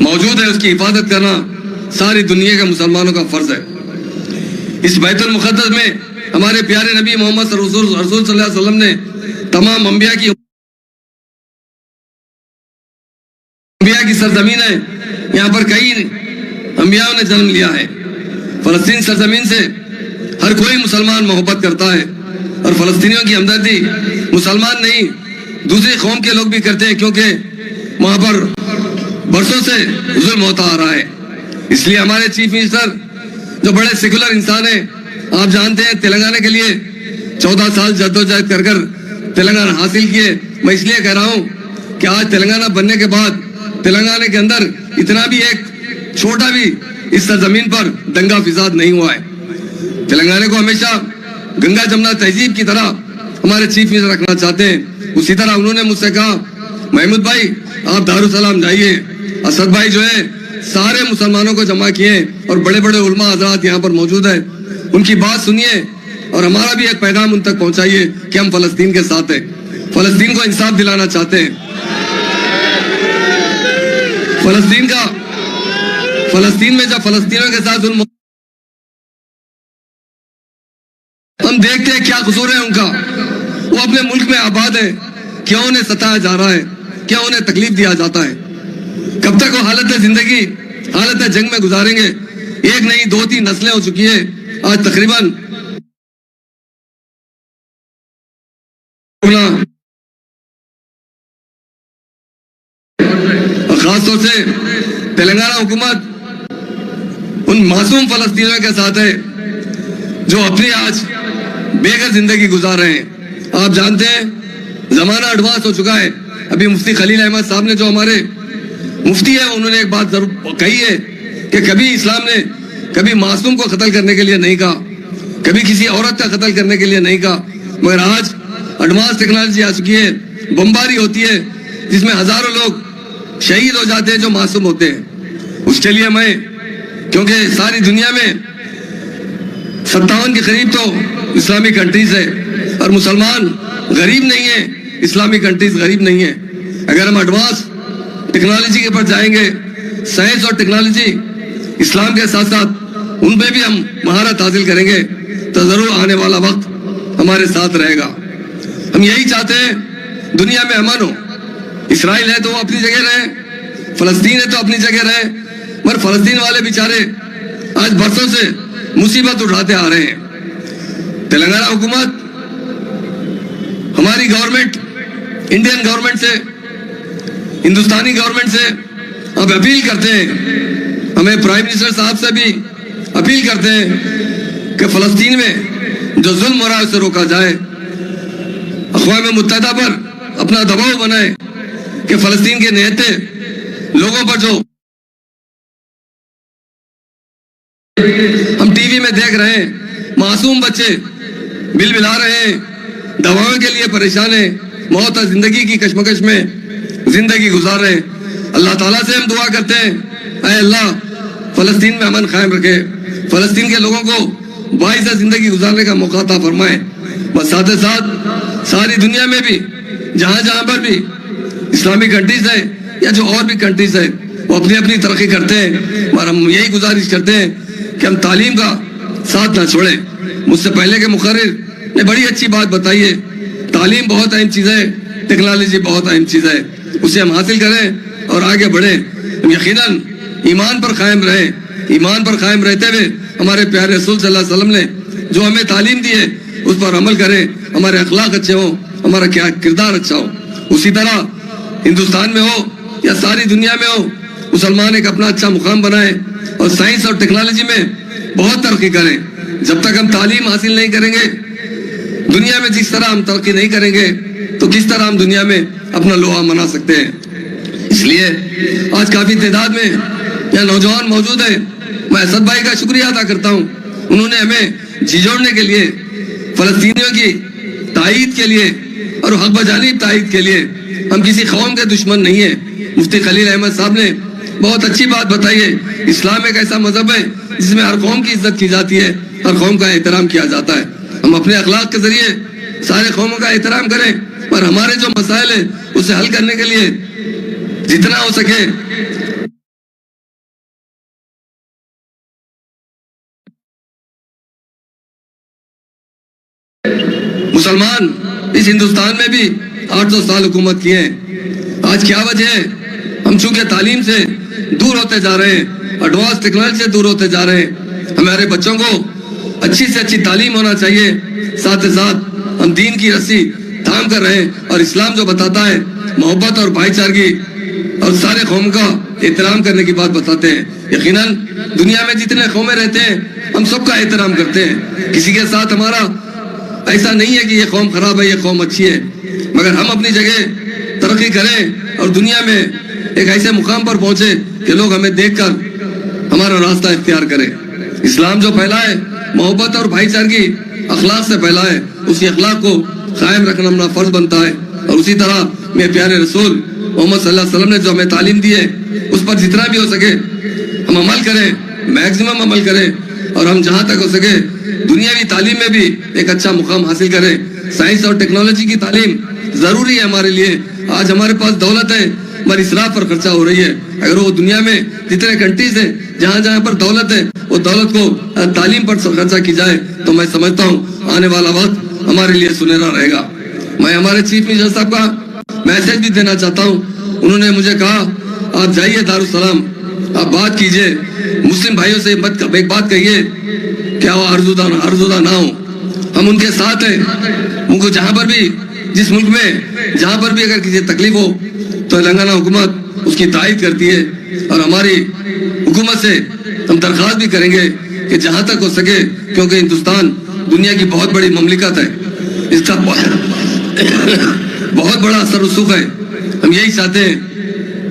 موجود ہے اس کی حفاظت کرنا ساری دنیا کے مسلمانوں کا فرض ہے۔ اس بیت المقدس میں ہمارے پیارے نبی محمد رسول صلی اللہ علیہ وسلم نے تمام انبیاء کی سرزمین ہے، یہاں پر کئی انبیاء نے جنم لیا ہے۔ فلسطین سرزمین سے ہر کوئی مسلمان محبت کرتا ہے، اور فلسطینیوں کی ہمدردی مسلمان نہیں دوسری قوم کے لوگ بھی کرتے ہیں، کیونکہ وہاں پر برسوں سے ظلم ہوتا آ رہا ہے۔ اس لیے ہمارے چیف منسٹر جو بڑے سیکولر انسان ہیں، آپ جانتے ہیں تلنگانہ کے لیے 14 سال جدوجہد کر کر تلنگانہ حاصل کیے۔ میں اس لیے کہہ رہا ہوں کہ آج تلنگانہ بننے کے بعد تلنگانہ کے اندر اتنا بھی ایک چھوٹا بھی اس سرزمین پر دنگا فساد نہیں ہوا ہے۔ تلنگانہ کو ہمیشہ گنگا جمنا تہذیب کی طرح ہمارے چیف منسٹر رکھنا چاہتے ہیں۔ اسی طرح انہوں نے مجھ سے کہا محمود بھائی آپ دارالسلام جائیے، اسد بھائی جو ہے سارے مسلمانوں کو جمع کیے اور بڑے بڑے علماء حضرات یہاں پر موجود ہیں، ان کی بات سنیے اور ہمارا بھی ایک پیغام ان تک پہنچائیے کہ ہم فلسطین کے ساتھ ہیں، فلسطین کو انصاف دلانا چاہتے ہیں۔ فلسطین میں جب فلسطینیوں کے ساتھ ہم دیکھتے ہیں کیا قصور ہے ان کا، وہ اپنے ملک میں آباد ہے، کیوں انہیں ستایا جا رہا ہے، کیوں انہیں تکلیف دیا جاتا ہے؟ کب تک وہ حالت زندگی حالت جنگ میں گزاریں گے؟ ایک نہیں 2-3 نسلیں ہو چکی ہیں آج تقریباً، اور خاص طور سے تلنگانہ حکومت ان معصوم فلسطینیوں کے ساتھ ہے جو اپنی آج بے گھر زندگی گزار رہے ہیں۔ آپ جانتے ہیں زمانہ ایڈوانس ہو چکا ہے۔ ابھی مفتی خلیل احمد صاحب نے جو ہمارے مفتی ہے انہوں نے ایک بات ضرور کہی ہے کہ کبھی اسلام نے کبھی معصوم کو قتل کرنے کے لیے نہیں کہا، کبھی کسی عورت کا قتل کرنے کے لیے نہیں کہا، مگر آج ایڈوانس ٹیکنالوجی آ چکی ہے، بمباری ہوتی ہے جس میں ہزاروں لوگ شہید ہو جاتے ہیں جو معصوم ہوتے ہیں۔ اس کے لیے میں کیونکہ ساری دنیا میں 57 کے قریب تو اسلامی کنٹریز ہے اور مسلمان غریب نہیں ہیں، اسلامی کنٹریز غریب نہیں ہیں۔ اگر ہم ایڈوانس ٹیکنالوجی کے پر جائیں گے، سائنس اور ٹیکنالوجی اسلام کے ساتھ ساتھ ان پہ بھی ہم مہارت حاصل کریں گے تو ضرور آنے والا وقت ہمارے ساتھ رہے گا۔ ہم یہی چاہتے ہیں دنیا میں امن ہو۔ اسرائیل ہے تو وہ اپنی جگہ رہے، فلسطین ہے تو اپنی جگہ رہے، مگر فلسطین والے بیچارے آج برسوں سے مصیبت اٹھاتے آ رہے ہیں۔ تلنگانہ حکومت ہماری گورنمنٹ انڈین گورنمنٹ سے ہندوستانی گورنمنٹ سے اب اپیل کرتے ہیں، ہمیں پرائم منسٹر صاحب سے بھی اپیل کرتے ہیں کہ فلسطین میں جو ظلم ہو رہا ہے اسے روکا جائے، اقوام متحدہ پر اپنا دباؤ بنائے کہ فلسطین کے نہتے لوگوں پر جو ہم ٹی وی میں دیکھ رہے ہیں معصوم بچے بل بلا رہے ہیں، دواؤں کے لیے پریشان ہیں، موت اور زندگی کی کشمکش میں زندگی گزار رہے ہیں۔ اللہ تعالیٰ سے ہم دعا کرتے ہیں اے اللہ فلسطین میں امن قائم رکھے، فلسطین کے لوگوں کو باعث زندگی گزارنے کا موقع عطا فرمائے۔ بس ساتھ ساتھ ساری دنیا میں بھی جہاں جہاں پر بھی اسلامی کنٹریز ہیں یا جو اور بھی کنٹریز ہیں وہ اپنی اپنی ترقی کرتے ہیں، اور ہم یہی گزارش کرتے ہیں کہ ہم تعلیم کا ساتھ نہ چھوڑیں۔ مجھ سے پہلے کے مقرر نے بڑی اچھی بات بتائی ہے، تعلیم بہت اہم چیز ہے، ٹیکنالوجی بہت اہم چیز ہے، اسے ہم حاصل کریں اور آگے بڑھیں۔ ہم یقیناً ایمان پر قائم رہیں، ایمان پر قائم رہتے ہوئے ہمارے پیارے رسول صلی اللہ علیہ وسلم نے جو ہمیں تعلیم دی ہے اس پر عمل کریں، ہمارے اخلاق اچھے ہوں، ہمارا کیا کردار اچھا ہو۔ اسی طرح ہندوستان میں ہو یا ساری دنیا میں ہو، مسلمان ایک اپنا اچھا مقام بنائیں اور سائنس اور ٹیکنالوجی میں بہت ترقی کریں۔ جب تک ہم تعلیم حاصل نہیں کریں گے، دنیا میں جس طرح ہم ترقی نہیں کریں گے تو کس طرح ہم دنیا میں اپنا لوہا منا سکتے ہیں۔ اس لیے آج کافی تعداد میں یہاں نوجوان موجود ہیں، میں اسد بھائی کا شکریہ ادا کرتا ہوں، انہوں نے ہمیں جھنجھوڑنے کے لیے، فلسطینیوں کی تائید کے لیے اور حق بجانب تائید کے لیے، ہم کسی قوم کے دشمن نہیں ہیں۔ مفتی خلیل احمد صاحب نے بہت اچھی بات بتائی ہے، اسلام ایک ایسا مذہب ہے جس میں ہر قوم کی عزت کی جاتی ہے، ہر قوم کا احترام کیا جاتا ہے۔ ہم اپنے اخلاق کے ذریعے سارے قوموں کا احترام کریں اور ہمارے جو مسائل ہیں اسے حل کرنے کے لیے جتنا ہو سکے مسلمان اس ہندوستان میں بھی 800 سال حکومت کیے ہیں. آج کیا وجہ ہے؟ ہم چونکہ تعلیم سے دور ہوتے جا رہے ہیں, ایڈوانس ٹیکنالوجی سے دور ہوتے جا رہے ہیں. ہمارے بچوں کو اچھی سے اچھی تعلیم ہونا چاہیے, ساتھ ساتھ ہم دین کی رسی تھام کر رہے ہیں, اور اسلام جو بتاتا ہے محبت اور بھائی چارگی اور سارے قوم کا احترام کرنے کی بات بتاتے ہیں. یقیناً دنیا میں جتنے قومیں رہتے ہیں ہم سب کا احترام کرتے ہیں, کسی کے ساتھ ہمارا ایسا نہیں ہے کہ یہ قوم خراب ہے یہ قوم اچھی ہے, مگر ہم اپنی جگہ ترقی کریں اور دنیا میں ایک ایسے مقام پر پہنچے کہ لوگ ہمیں دیکھ کر ہمارا راستہ اختیار کریں. اسلام جو پھیلا ہے محبت اور بھائی چارگی اخلاق سے پھیلا ہے, اسی اخلاق کو قائم رکھنا ہمارا فرض بنتا ہے. اور اسی طرح میرے پیارے رسول محمد صلی اللہ علیہ وسلم نے جو ہمیں تعلیم دی ہے اس پر جتنا بھی ہو سکے ہم عمل کریں, میکسیمم عمل کریں, اور ہم جہاں تک ہو سکے دنیاوی تعلیم میں بھی ایک اچھا مقام حاصل کریں. سائنس اور ٹیکنالوجی کی تعلیم ضروری ہے ہمارے لیے. آج ہمارے پاس دولت ہے مگر اسراف پر خرچہ ہو رہی ہے. اگر وہ دنیا میں جتنے کنٹریز ہیں جہاں جہاں پر دولت ہے وہ دولت کو تعلیم پر خرچہ کی جائے تو میں سمجھتا ہوں آنے والا وقت ہمارے لیے سنہرا رہے گا. میں ہمارے چیف منسٹر صاحب کا میسج بھی دینا چاہتا ہوں. انہوں نے مجھے کہا آپ جائیے دارالسلام, آپ بات کیجئے مسلم بھائیوں سے, ایک بات کہیے کیا وہ ارزودہ نہ ہو. ہم ان کے ساتھ ہیں. ان کو جہاں پر بھی جس ملک میں جہاں پر بھی اگر کسی تکلیف ہو تو تلنگانہ حکومت اس کی تائید کرتی ہے, اور ہماری حکومت سے ہم درخواست بھی کریں گے کہ جہاں تک ہو سکے, کیونکہ ہندوستان دنیا کی بہت بڑی مملکت ہے, اس کا بہت بڑا اثر رسوخ ہے. ہم یہی چاہتے ہیں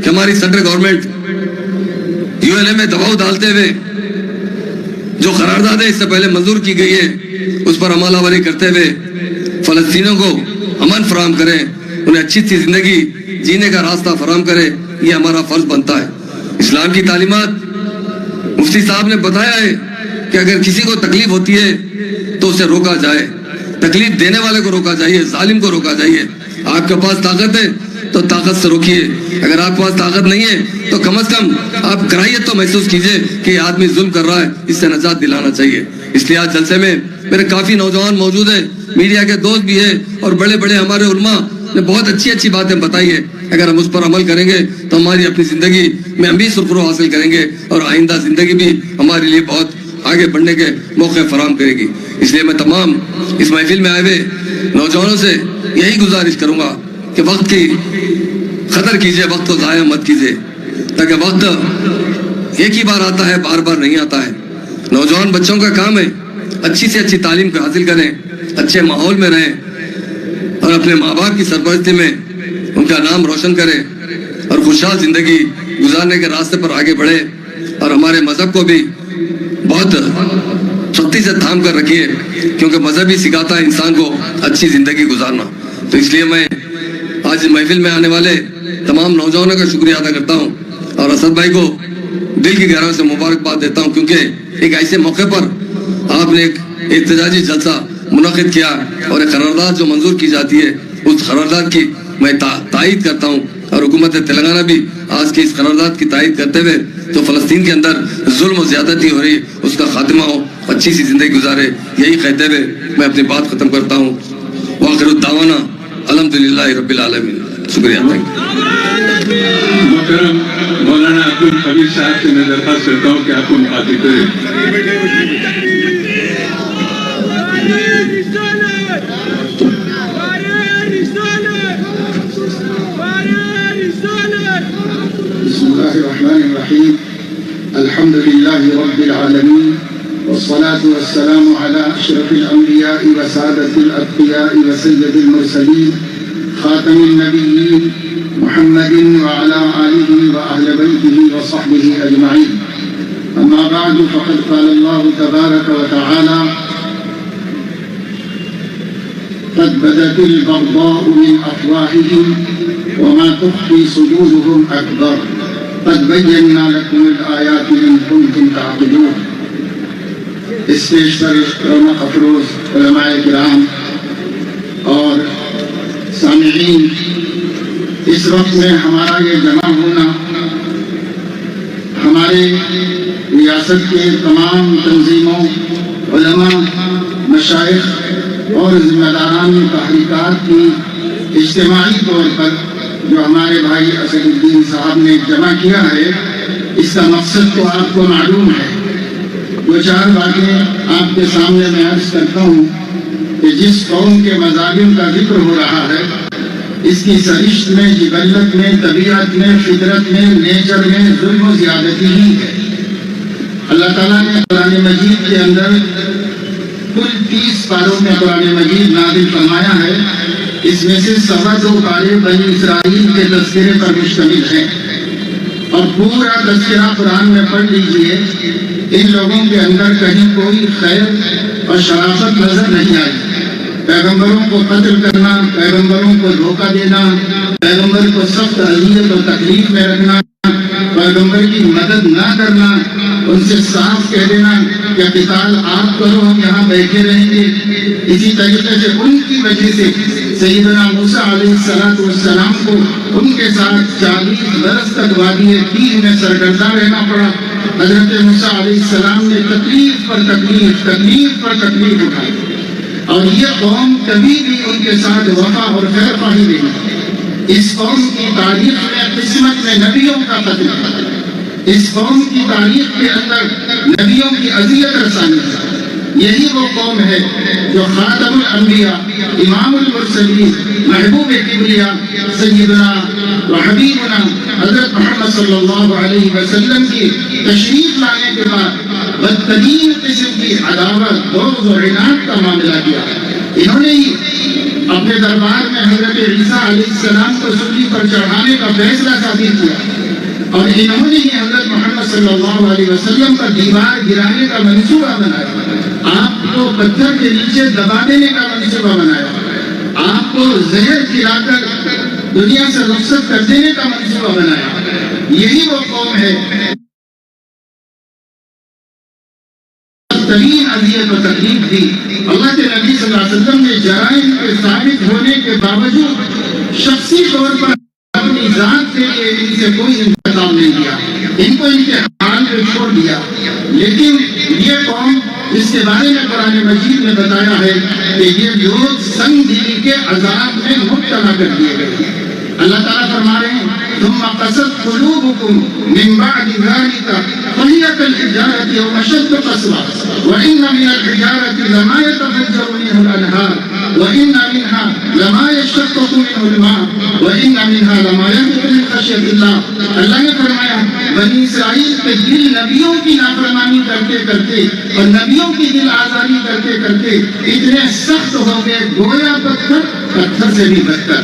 کہ ہماری سینٹرل گورنمنٹ UN میں دباؤ ڈالتے ہوئے جو قرارداد ہے اس سے پہلے منظور کی گئی ہے اس پر عمل آوری کرتے ہوئے فلسطینیوں کو امن فراہم کریں, انہیں اچھی سی زندگی جینے کا راستہ فراہم کرے. یہ ہمارا فرض بنتا ہے. اسلام کی تعلیمات مفتی صاحب نے بتایا ہے کہ اگر کسی کو تکلیف ہوتی ہے تو اسے روکا جائے, تکلیف دینے والے کو روکا جائیے, ظالم کو روکا جائیے. آپ کے پاس طاقت ہے تو طاقت سے روکیے, اگر آپ کے پاس طاقت نہیں ہے تو کم از کم آپ کراہیت تو محسوس کیجئے کہ یہ آدمی ظلم کر رہا ہے, اس سے نجات دلانا چاہیے. اس لیے آج جلسے میں میرے کافی نوجوان موجود ہیں, میڈیا کے دوست بھی ہیں, اور بڑے بڑے ہمارے علماء نے بہت اچھی باتیں بتائی ہے. اگر ہم اس پر عمل کریں گے تو ہماری اپنی زندگی میں ہم بھی سرخرو حاصل کریں گے, اور آئندہ زندگی بھی ہمارے لیے بہت آگے بڑھنے کے موقع فراہم کرے گی. اس لیے میں تمام اس محفل میں آئے ہوئے نوجوانوں سے یہی گزارش کروں گا کہ وقت کی قدر کیجئے, وقت کو ضائع مت کیجئے, تاکہ وقت ایک ہی بار آتا ہے, بار بار نہیں آتا ہے. نوجوان بچوں کا کام ہے اچھی سے اچھی تعلیم حاصل کریں, اچھے ماحول میں رہیں, اور اپنے ماں باپ کی سرپرستی میں ان کا نام روشن کریں, اور خوشحال زندگی گزارنے کے راستے پر آگے بڑھے. اور ہمارے مذہب کو بھی بہت سختی سے تھام کر رکھیے, کیونکہ مذہب ہی سکھاتا ہے انسان کو اچھی زندگی گزارنا. تو اس لیے میں آج محفل میں آنے والے تمام نوجوانوں کا شکریہ ادا کرتا ہوں, اور اسد بھائی کو دل کی گہرائیوں سے مبارکباد دیتا ہوں, کیونکہ ایک ایسے موقع پر آپ نے ایک احتجاجی جلسہ منعقد کیا, اور ایک قرارداد جو منظور کی جاتی ہے اس قرارداد کی میں تائید کرتا ہوں. اور حکومت تلنگانہ بھی آج کی اس قرارداد کی تائید کرتے ہوئے جو فلسطین کے اندر ظلم و زیادتی ہو رہی ہے اس کا خاتمہ ہو, اچھی سی زندگی گزارے, یہی کہتے ہوئے میں اپنی بات ختم کرتا ہوں. وآخر الدعوانا الحمدللہ رب العالمین. شکریہ. محترم مولانا عبدالخبیر صاحب سے میں درخواست کرتا ہوں کہ آپ کو مخاطب کریں. بسم الله الرحمن الرحيم. الحمد لله رب العالمين, والصلاة والسلام على أشرف الأنبياء وسادة الأتقياء وسيد المرسلين خاتم النبيين محمد وعلى آله وأهل بيته وصحبه أجمعين. أما بعد, فقد قال الله تبارك وتعالى: قد بدت البغضاء من أفواههم وما تخفي صدورهم أكبر قد بينا لكم الآيات إن كنتم تعقلون. اسٹیج پر رونق افروز علماء کرام اور سامعین, اس وقت میں ہمارا یہ جمع ہونا ہمارے ریاست کے تمام تنظیموں, علماء, مشائخ اور ذمہ داران تحریکات کی اجتماعی طور پر جو ہمارے بھائی اسد الدین صاحب نے جمع کیا ہے، اس کا مقصد تو آپ کو معلوم ہے۔ دو چار باتیں آپ کے سامنے میں عرض کرتا ہوں کہ جس قوم کے مظالم کا ذکر ہو رہا ہے، اس کی سرشت میں، جبلت میں، طبیعت میں، فطرت میں، نیچر میں ظلم و زیادتی ہی ہے۔ اللہ تعالیٰ نے قرآن مجید کے اندر کل 30 پاروں میں قرآن مجید نازل فرمایا ہے، اس میں سے 2.25 پارے بنی اسرائیل کے تذکرے پر مشتمل ہیں، اور پورا تذکرہ قرآن میں پڑھ لیجئے، ان لوگوں کے اندر کہیں کوئی خیر اور شرافت نظر نہیں آئی۔ پیغمبروں کو قتل کرنا، پیغمبروں کو دھوکہ دینا، پیغمبر کو سخت اذیت اور تکلیف میں رکھنا، پیغمبر کی مدد نہ کرنا، ان سے صاف کہہ دینا کہ قتال آپ کرو، ہم یہاں بیٹھے رہیں گے۔ اسی طریقے سے ان کی وجہ سے سیدنا موسیٰ علیہ السلام کو ان کے ساتھ 40 برس تک وادی تیہ میں سرگرداں رہنا پڑا۔ حضرت موسیٰ علیہ السلام نے تکلیف پر تکلیف اٹھائی، اور یہ قوم کبھی بھی ان کے ساتھ وفا اور خیر خواہی نہیں۔ اس قوم کی تاریخ میں قسمت میں نبیوں کا قتل ہے، اس قوم کی تاریخ کے اندر نبیوں کی اذیت رسانی ہے۔ یہی وہ قوم ہے جو خاتم الانبیاء، امام المرسلین، محبوب کبریا، سیدنا و حبیبنا حضرت محمد صلی اللہ علیہ وسلم کی تشریف لانے کے بعد بدترین قسم کی عداوت، بغض و عناد کا معاملہ کیا۔ انہوں نے ہی اپنے دربار میں حضرت عیسیٰ علیہ السلام کو صلیب پر چڑھانے کا فیصلہ صادر کیا، اور انہوں نے ہی حضرت محمد صلی اللہ علیہ وسلم پر دیوار گرانے کا منصوبہ بنایا، آپ کو پتھر کے نیچے دبا دینے کا منصوبہ بنایا، آپ کو زہر کھلا کر دنیا سے رخصت کر دینے کا منصوبہ بنایا۔ یہی وہ قوم ہے ترین اذیت و تکلیف دی۔ اللہ کے نبی صلی اللہ علیہ وسلم نے جرائم کے ثابت ہونے کے باوجود شخصی طور پر اپنی ذات کے لیے ان سے کوئی انتقام نہیں کیا، ان کو ان کے حال میں چھوڑ دیا۔ لیکن یہ قوم جس کے بارے میں قرآن مجید نے بتایا ہے کہ یہ لوگ سنگ دلی کے عذاب میں مبتلا کر دیے گئے۔ اللہ تعالیٰ فرما رہے ہیں ثم قست قلوبكم من بعد ذلك فهي كالحجارة أو أشد قسوة وإن من الحجارة لما يتفجر منه الأنهار وإن منها لما يشقق منه الماء وإن منها لما يهبط من خشية الله۔ اللہ نے فرمایا بنی اسرائیل کے دل نبیوں کی نافرمانی کرتے کرتے اور نبیوں کی دل آزاری کرتے کرتے اتنے سخت ہو گئے، گویا پتھر سے بھی بدتر۔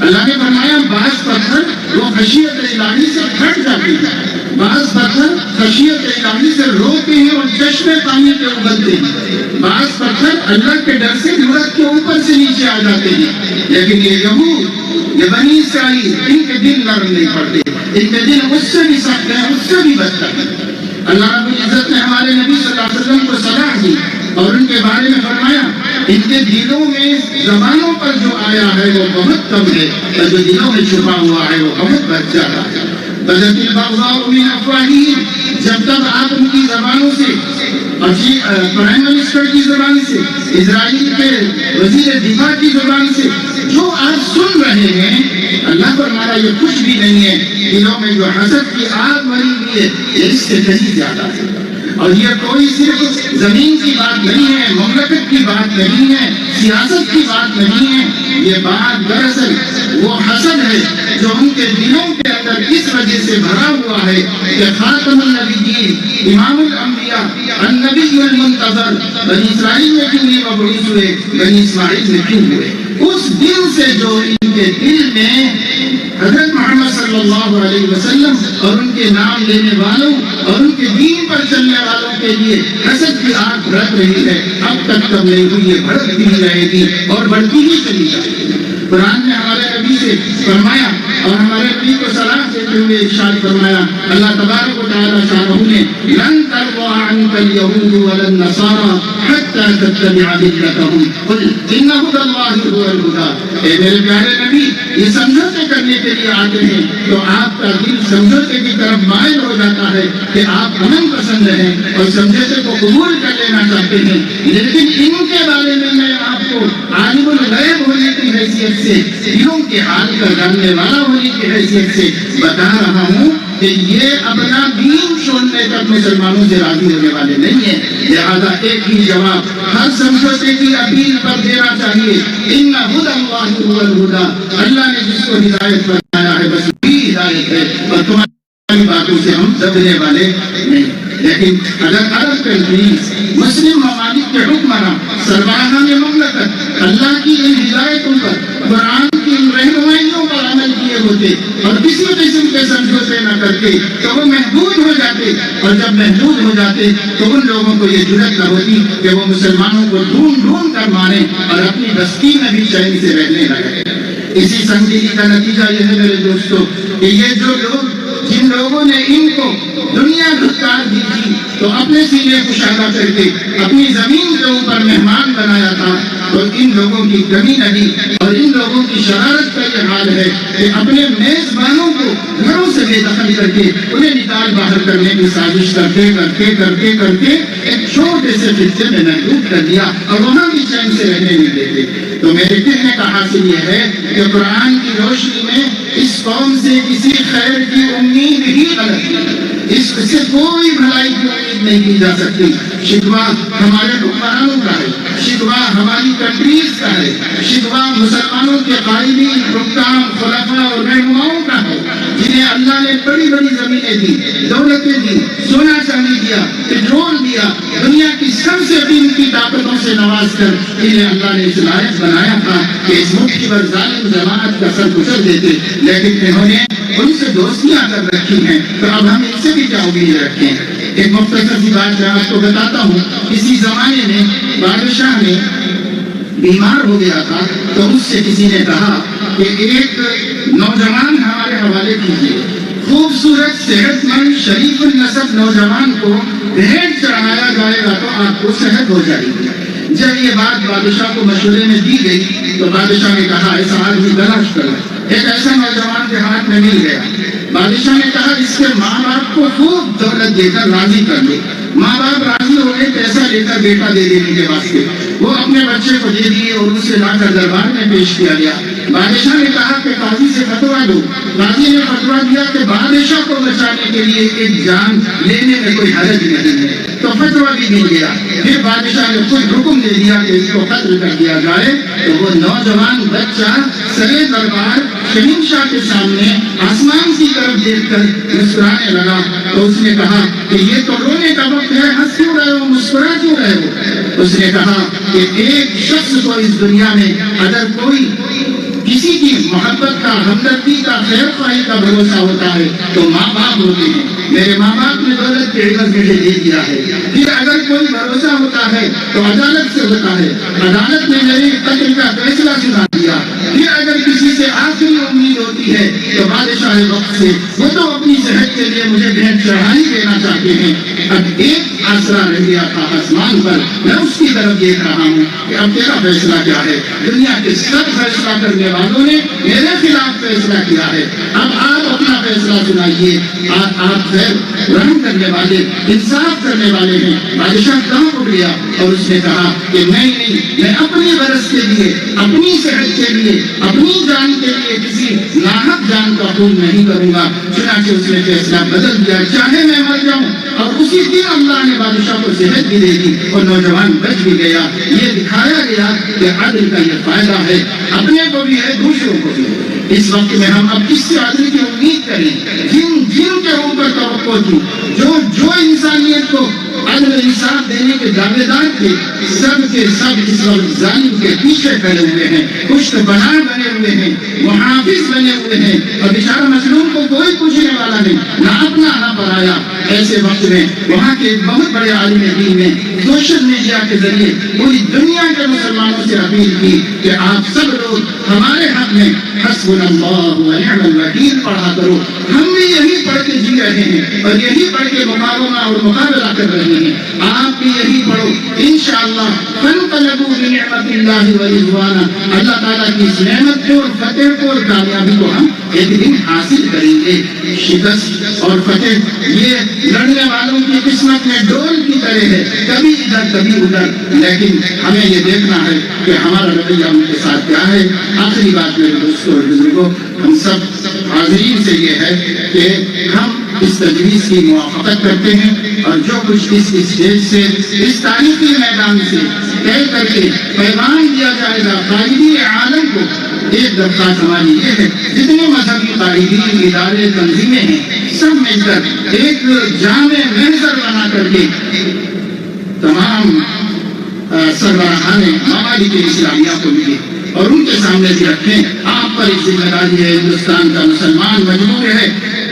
اللہ نے فرمایا بعض پتھر وہ خشیت الہی سے پھٹ جاتے ہیں، بعض پتھر خشیت الہی سے روتے ہیں اور چشمے پانی کے اگلتے ہیں، بعض پتھر اللہ کے ڈر سے ملک کے اوپر سے نیچے آ جاتے ہیں۔ لیکن یہ یہود، یہ بنی اسرائیل، ان کے دل نرم نہیں پڑتے، ان کے دل اس سے بھی سخت ہیں، اس سے بھی بدتر ہیں۔ اللہ رب العزت نے ہمارے نبی صلی اللہ علیہ وسلم کو صلاح دی اور ان کے بارے میں فرمایا ان کے دلوں میں زبانوں پر جو آیا ہے وہ بہت کم ہے، اور جو دلوں میں چھپا ہوا ہے وہ بہت بڑھ زیادہ ہے۔ بدت البغضاء من افواہہم، جب تک آپ ان کی زبانوں سے، پرائم منسٹر کی زبان سے، اسرائیل کے وزیر دفاع کی زبان سے جو آپ سن رہے ہیں، اللہ فرمایا یہ کچھ بھی نہیں ہے، دلوں میں جو حسد کی آگ بھری ہوئی ہے یہ اس سے کہیں زیادہ ہے۔ اور یہ کوئی صرف زمین کی بات نہیں ہے، مملکت کی بات نہیں ہے، سیاست کی بات نہیں ہے، یہ بات دراصل وہ حسد ہے جو ان کے دلوں کے اندر اس وجہ سے بھرا ہوا ہے کہ خاتم النبیین، امام الانبیاء، النبی المنتظر بنی اسرائیل میں کیوں نہیں مبعوث ہوئے، بنی اسماعیل میں کیوں ہوئے؟ اس دل سے جو ان کے دل میں حضرت محمد صلی اللہ علیہ وسلم اور ان کے نام لینے والوں اور ان کے دین پر چلنے والوں کے لیے حسد کی آگ بھڑک رہی ہے، اب تک کم نہیں ہوئی ہے، بھڑکتی ہی رہے گی اور بڑھتی ہی چلی جائے گی۔ قرآن نے ہمارے نبی سے فرمایا اور ہمارے نبی کو صلاح دیتے ہوئے ارشاد فرمایا، اللہ تبارک و تعالیٰ شانہ نے لن ترضى عنك اليهود ولا النصارى حتى تتبع ملتهم قل ان هدى الله هو الهدى۔ اے میرے پیارے نبی، یہ سمجھوتے کرنے کے لیے آتے ہیں تو آپ کا دل سمجھوتے کی طرف مائل ہو جاتا ہے کہ آپ امن پسند ہیں اور سمجھوتے کو قبول کر لینا چاہتے ہیں، لیکن ان کے بارے میں میں آپ کو کو عالم الغیب ہونے کی حیثیت سے، دلوں کے حال کا جاننے والا ہونے کی حیثیت سے بتا رہا ہوں کہ یہ اپنا دین چھوڑنے تک مسلمانوں سے راضی ہونے والے نہیں ہیں. لہذا ایک ہی جواب ہر سمجھوتے کی اپیل پر دینا چاہیے، ان ہدی اللہ هو الہدی، اللہ نے جس کو ہدایت بنایا ہے بس وہی ہدایت ہے، اور تمہاری باتوں سے ہم دبنے والے نہیں. لیکن اگر عرب کنٹریز، مسلم ممالک کے حکمراں، سربراہان مملکت اللہ کی ان ہدایتوں پر، قرآن کی ان رہنمائیوں پر عمل کیے ہوتے اور کسی قسم کے سمجھوتے نہ کرتے تو وہ محدود ہو جاتے، اور جب محدود ہو جاتے تو ان لوگوں کو یہ جرأت نہ ہوتی کہ وہ مسلمانوں کو ڈھونڈ ڈھونڈ کر ماریں اور اپنی بستی میں بھی چین سے رہنے لگے. اسی سنجیدگی کا نتیجہ یہ ہے میرے دوستو کہ یہ جو لوگ، جن لوگوں نے ان کو دنیا دھتکار دی تھی تو اپنے سینے کشادہ کر کے اپنی زمین کے اوپر مہمان بنایا تھا، تو ان لوگوں کی کمی نہیں اور ان لوگوں کی شرارت کا یہ حال ہے کہ اپنے میزبانوں کو گھروں سے بے دخل کر کے انہیں نکال باہر کرنے کی سازش کرتے ایک چھوٹے سے خطے میں محدود کر دیا اور وہاں بھی چین سے رہنے نہیں دیتے. تو میرے کہنے کا حاصل یہ ہے کہ قرآن کی روشنی میں اس قوم سے کسی خیر کی امید ہی غلط ہے، اس سے کوئی بھلائی کی امید نہیں کی جا سکتی. شکوہ ہمارے حکمرانوں کا ہے، شکوہ ہماری کنٹریز کا ہے، شکوہ مسلمانوں کے قائدین، حکام، خلفاء اور رہنماؤں کا ہے، جنہیں اللہ نے بڑی بڑی زمینیں دی، دولتیں دی، سونا چاندی دیا، پٹرول دیا، دنیا کی سب سے قیمتی طاقتوں سے نواز کر انہیں اللہ نے اس لائق بنایا تھا کہ اس مٹھی بھر ظالم جماعت کا سر کچل دیتے، لیکن انہوں نے ان سے دوستیاں کر رکھی ہیں. تو اب ہم ان سے بھی کیا امید رکھیں؟ ایک مختصر سی بات میں آپ کو بتاتا ہوں. اسی زمانے میں بادشاہ نے بیمار ہو گیا تھا تو اس سے کسی نے کہا کہ ایک نوجوان ہمارے حوالے کیجیے. خوبصورت، صحت مند، شریف النسب نوجوان کو بھیٹ چڑھایا جائے گا تو آپ کو صحت ہو جائے گی. جب یہ بات بادشاہ کو مشورے میں دی گئی تو بادشاہ نے کہا ایسا آدمی تلاش کرو. ایک ایسا نوجوان کے ہاتھ میں مل گیا. بادشاہ نے کہا اس کے ماں باپ کو خوب دولت دے کر راضی کر دو. ماں باپ راضی ہو گئے، پیسہ لے کر بیٹا دے دینے کے واسطے وہ اپنے بچے کو دے دیے اور اسے لا کر دربار میں پیش کیا گیا. بادشاہ نے کہا کہ قاضی سے فتویٰ دو. قاضی نے فتویٰ دیا کہ بادشاہ کو بچانے کے لیے ایک جان لینے میں کوئی حرج نہیں ہے. تو فتویٰ بھی مل گیا. پھر بادشاہ نے خود حکم دے دیا کہ اس کو قتل کر دیا جائے. تو وہ نوجوان بچہ سرے دربار شہنشاہ کے سامنے آسمان کی طرف دیکھ کر مسکرانے لگا. تو اس نے کہا کہ یہ تو رونے کا وقت ہے، ہنس کیوں رہے ہو، مسکرا کیوں رہے ہو؟ اس نے کہا کہ ایک شخص کو اس دنیا میں اگر کوئی کسی کی محبت کا، ہمدردی کا، خیر خواہی کا بھروسہ ہوتا ہے تو ماں باپ ہوتے ہیں. میرے ماں باپ نے دولت کے عوض مجھے دے دیا ہے. پھر اگر کوئی بھروسہ ہوتا ہے تو عدالت سے ہوتا ہے. عدالت نے میرے قتل کا فیصلہ سنا دیا. پھر اگر کسی سے آخری امید ہوتی ہے تو بادشاہ وقت سے وہ تو اپنی صحت کے لیے مجھے بھیٹ چڑھائی دینا چاہتے ہیں. اب ایک آسرا رہ گیا تھا آسمان پر، میں اس کی طرف دیکھ رہا ہوں کہ اب تیرا فیصلہ کیا ہے. دنیا کے سب فیصلہ کرنے والوں نے میرے خلاف فیصلہ کیا ہے. اب آپ اپنا فیصلہ سنائیے. آپ خیر رحم کرنے والے، انصاف کرنے والے ہیں. بادشاہ کہاں اٹھ گیا اور اس نے کہا کہ نہیں، میں اپنی برس کے لیے، اپنی صحت کے لیے، اپنی جان کے لیے کسی ناحق جان کا خون نہیں کروں گا. چنانچہ اس نے فیصلہ بدل دیا، چاہے میں مر جاؤں. اور اسی دن اللہ نے بادشاہ کو صحت بھی دے دی اور نوجوان بچ بھی گیا. یہ دکھایا گیا کہ عدل کا یہ فائدہ ہے، اپنے کو بھی ہے، دوسروں کو بھی. اس وقت میں ہم اب کس سے عدل کی امید کریں؟ جن کے اوپر توقع تھی، جو انسانیت کو عدل انصاف دینے کے دعوے دار تھے، سب کے سب اس وقت ظالم کے پیچھے کھڑے ہوئے ہیں، پشت بنا بنے ہوئے ہیں، محافظ بنے ہوئے ہیں، اور بیچارہ مظلوم کو کوئی پوچھنے والا نہیں، نہ اپنا نہ پرایا. ایسے وقت میں وہاں کے ایک بہت بڑے عالم دین نے سوشل میڈیا کے ذریعے پوری دنیا کے مسلمانوں سے اپیل کی کہ آپ سب لوگ ہمارے حق میں حسبنا اللہ و نعم الوکیل پڑھا کرو. ہم بھی یہی پڑھ کے جی رہے ہیں اور یہی پڑھ کے مقابلہ اور مقابلہ کر رہے ہیں. آپ بھی یہی پڑھو. انشاءاللہ فانقلبوا بنعمت اللہ و رضوانہ. اللہ تعالیٰ کی اس نعمت کو اور فتح کو اور کامیابی کو ہم ایک دن حاصل کریں گے شکست اور فتح یہ لڑنے والوں کی قسمت میں ڈول کی طرح ہے، کبھی ادھر کبھی ادھر، لیکن ہمیں یہ دیکھنا ہے کہ ہمارا رویہ ان کے ساتھ کیا ہے۔ آخری بات میرے دوستوں اور بزرگوں، ہم سب حاضرین سے یہ ہے کہ ہم اس تجویز کی موافقت کرتے ہیں اور جو کچھ اس اسٹیج سے اس تاریخی میدان سے طے کر کے پیغام دیا جائے گا قائدین عالم کو، ایک درخواست ہماری یہ ہے جتنے مذہبی قائدین ادارے تنظیمیں ہیں سب مل کر ایک جامع محضر بنا کر کے تمام سربراہان ممالک اسلامیہ کو ملے اور ان کے سامنے بھی رکھیں آپ پر ایک ذمہ داری ہے، ہندوستان کا مسلمان مجبور ہے،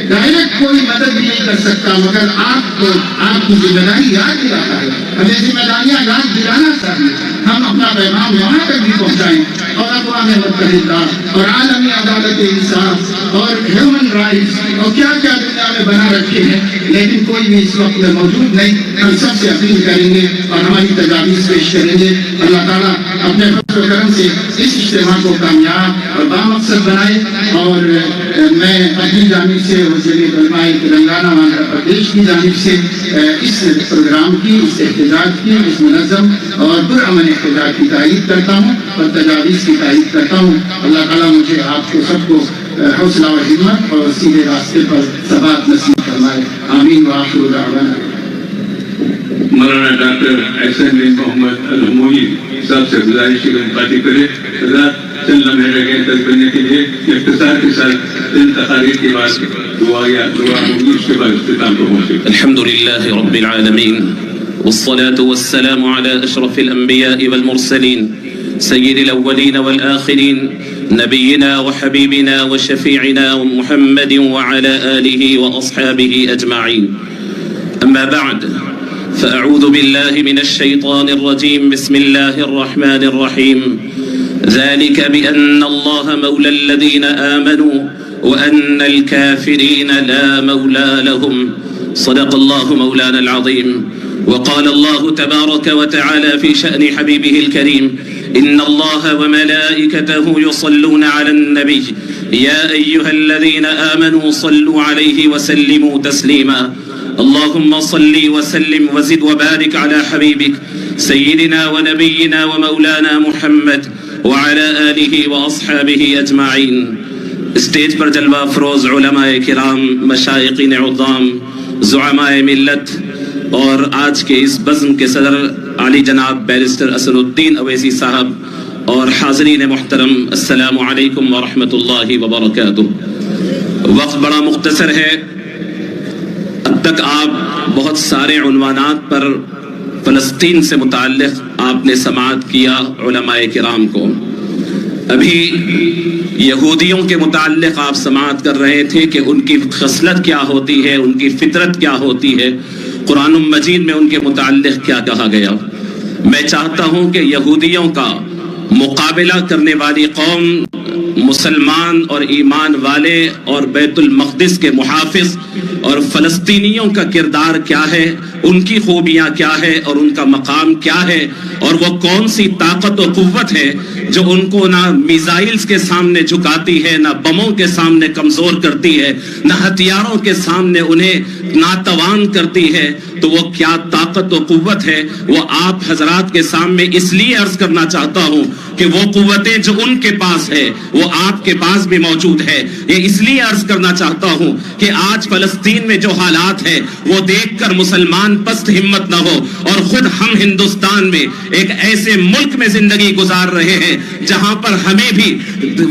ڈائریکٹ کوئی مدد بھی نہیں کر سکتا مگر آپ کو آپ کی ذمہ داری یاد دلاتا ہے، ہمیں ذمہ داریاں یاد دلانا چاہیے، ہم اپنا پیغام وہاں تک بھی پہنچائیں اور اقوام متحدہ اور عالمی عدالت انصاف اور ہیومن رائٹس اور کیا کیا دنیا میں بنا رکھے ہیں، لیکن کوئی بھی اس وقت میں موجود نہیں۔ ہم سب سے اپیل کریں گے اور ہماری تجاویز پیش کریں گے، اللہ تعالیٰ اپنے فضل و کرم سے اس اجتماع کو کامیاب اور بامقصد بنائے۔ اور میں اپنی جانب سے جمعیت علماء تلنگانہ و آندھرا پردیش کی جانب سے اس پروگرام کی، اس احتجاج کی، اس منظم اور پرامن احتجاج کی تائید کرتا ہوں اور تجاویز کی تائید کرتا ہوں۔ اللہ تعالیٰ مجھے آپ کو سب کو حوصلہ و ہمت اور سیدھے راستے پر ثبات نصیب فرمائے، آمین وآخر دعوانا۔ مولانا ڈاکٹر احسن بن محمد الہموئی صاحب سے گزارش کی خاطر کرے حضرات چند لمحے رہ گئے تک بننے کے لیے اختصار کے ساتھ چند تقاریر کے بعد دعا ہوگی، اس کے بعد اختتام پر پہنچے۔ الحمد لله رب العالمين والصلاة والسلام على أشرف الأنبياء والمرسلين سيد الأولين والآخرين نبينا وحبيبنا وشفيعنا محمد وعلى آله وأصحابه أجمعين، أما بعد فأعوذ بالله من الشيطان الرجيم، بسم الله الرحمن الرحيم، ذلك بأن الله مولى الذين آمنوا وأن الكافرين لا مولى لهم، صدق الله مولانا العظيم۔ وقال الله تبارك وتعالى في شأن حبيبه الكريم، إن الله وملائكته يصلون على النبي يا أيها الذين آمنوا صلوا عليه وسلموا تسليما، اللهم صل وسلم وزد وبارك على حبيبك سيدنا ونبينا ومولانا محمد وعلى آله وأصحابه أجمعين۔ اسٹیج پر جلوہ افروز علماء کرام، مشائقین عظام، زعماء ملت اور آج کے اس بزم کے صدر عالی جناب بیرسٹر اسد الدین اویسی صاحب اور حاضرین محترم، السلام علیکم ورحمۃ اللہ وبرکاتہ۔ وقت بڑا مختصر ہے، اب تک آپ بہت سارے عنوانات پر فلسطین سے متعلق آپ نے سماعت کیا علماء کرام کو۔ ابھی یہودیوں کے متعلق آپ سماعت کر رہے تھے کہ ان کی خصلت کیا ہوتی ہے، ان کی فطرت کیا ہوتی ہے، قرآن مجید میں ان کے متعلق کیا کہا گیا۔ میں چاہتا ہوں کہ یہودیوں کا مقابلہ کرنے والی قوم مسلمان اور ایمان والے اور بیت المقدس کے محافظ اور فلسطینیوں کا کردار کیا ہے، ان کی خوبیاں کیا ہے اور ان کا مقام کیا ہے، اور وہ کون سی طاقت و قوت ہے جو ان کو نہ میزائلز کے سامنے جھکاتی ہے، نہ بموں کے سامنے کمزور کرتی ہے، نہ ہتھیاروں کے سامنے انہیں ناتوان کرتی ہے، تو وہ کیا طاقت و قوت ہے، وہ آپ حضرات کے سامنے اس لیے عرض کرنا چاہتا ہوں کہ وہ قوتیں جو ان کے پاس ہے وہ آپ کے پاس بھی موجود ہے۔ یہ اس لیے عرض کرنا چاہتا ہوں کہ آج فلسطین میں جو حالات ہے وہ دیکھ کر مسلمان پست ہمت نہ ہو، اور خود ہم ہندوستان میں ایک ایسے ملک میں زندگی گزار رہے ہیں جہاں پر ہمیں بھی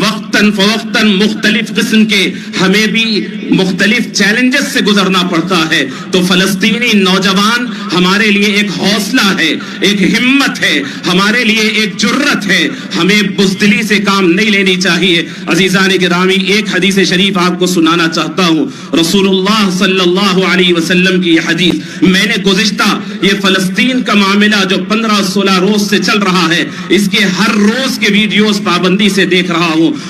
وقتاً فوقتاً مختلف قسم کے ہمیں بھی مختلف چیلنجز سے گزرنا پڑتا ہے، تو فلسطینی نوجوان ہمارے لیے ایک حوصلہ ہے، ایک ہمت ہے، ہمارے لیے ایک جرت ہے، ہمیں بزدلی سے کام نہیں لینی چاہیے۔ عزیزان گرامی، ایک حدیث شریف آپ کو سنانا چاہتا ہوں، رسول اللہ صلی اللہ علیہ وسلم کی یہ حدیث۔ میں نے گزشتہ یہ فلسطین کا معاملہ جو 15-16 روز سے چل رہا ہے، اس کے ہر روز کے ویڈیوز پابندی سے دیکھ رہا ہوں،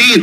3,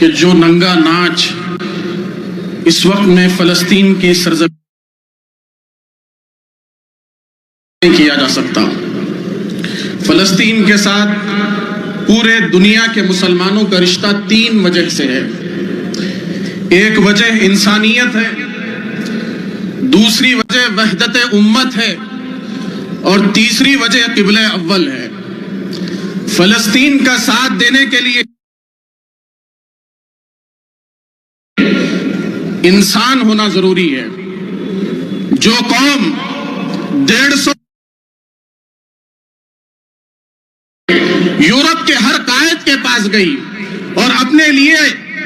کہ جو ننگا ناچ اس وقت میں فلسطین کی سرزمین نہیں کیا جا سکتا. فلسطین کے ساتھ پورے دنیا کے مسلمانوں کا رشتہ 3 وجہ سے ہے. ایک وجہ انسانیت ہے، دوسری وجہ وحدت امت ہے، اور تیسری وجہ قبلہ اول ہے. فلسطین کا ساتھ دینے کے لیے انسان ہونا ضروری ہے. جو قوم 150 یورپ کے ہر قائد کے پاس گئی اور اپنے لیے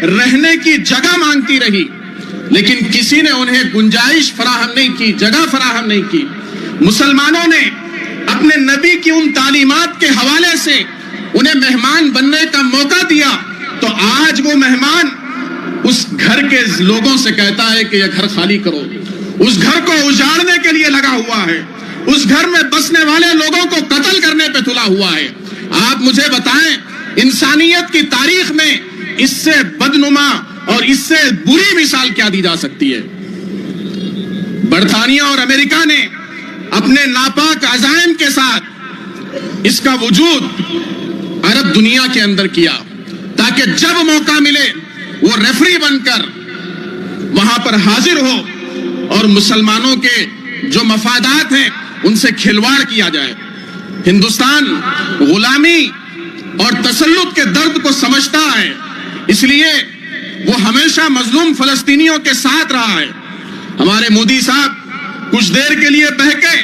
رہنے کی جگہ مانگتی رہی، لیکن کسی نے انہیں گنجائش فراہم نہیں کی، جگہ فراہم نہیں کی. مسلمانوں نے اپنے نبی کی ان تعلیمات کے حوالے سے انہیں مہمان بننے کا موقع دیا، تو آج وہ مہمان اس گھر کے لوگوں سے کہتا ہے کہ یہ گھر خالی کرو. اس گھر کو اجاڑنے کے لیے لگا ہوا ہے، اس گھر میں بسنے والے لوگوں کو قتل کرنے پہ تلا ہوا ہے. آپ مجھے بتائیں انسانیت کی تاریخ میں اس سے بدنما اور اس سے بری مثال کیا دی جا سکتی ہے؟ برطانیہ اور امریکہ نے اپنے ناپاک عزائم کے ساتھ اس کا وجود عرب دنیا کے اندر کیا، تاکہ جب موقع ملے وہ ریفری بن کر وہاں پر حاضر ہو اور مسلمانوں کے جو مفادات ہیں ان سے کھلواڑ کیا جائے. ہندوستان غلامی اور تسلط کے درد کو سمجھتا ہے، اس لیے وہ ہمیشہ مظلوم فلسطینیوں کے ساتھ رہا ہے. ہمارے مودی صاحب کچھ دیر کے لیے بہکے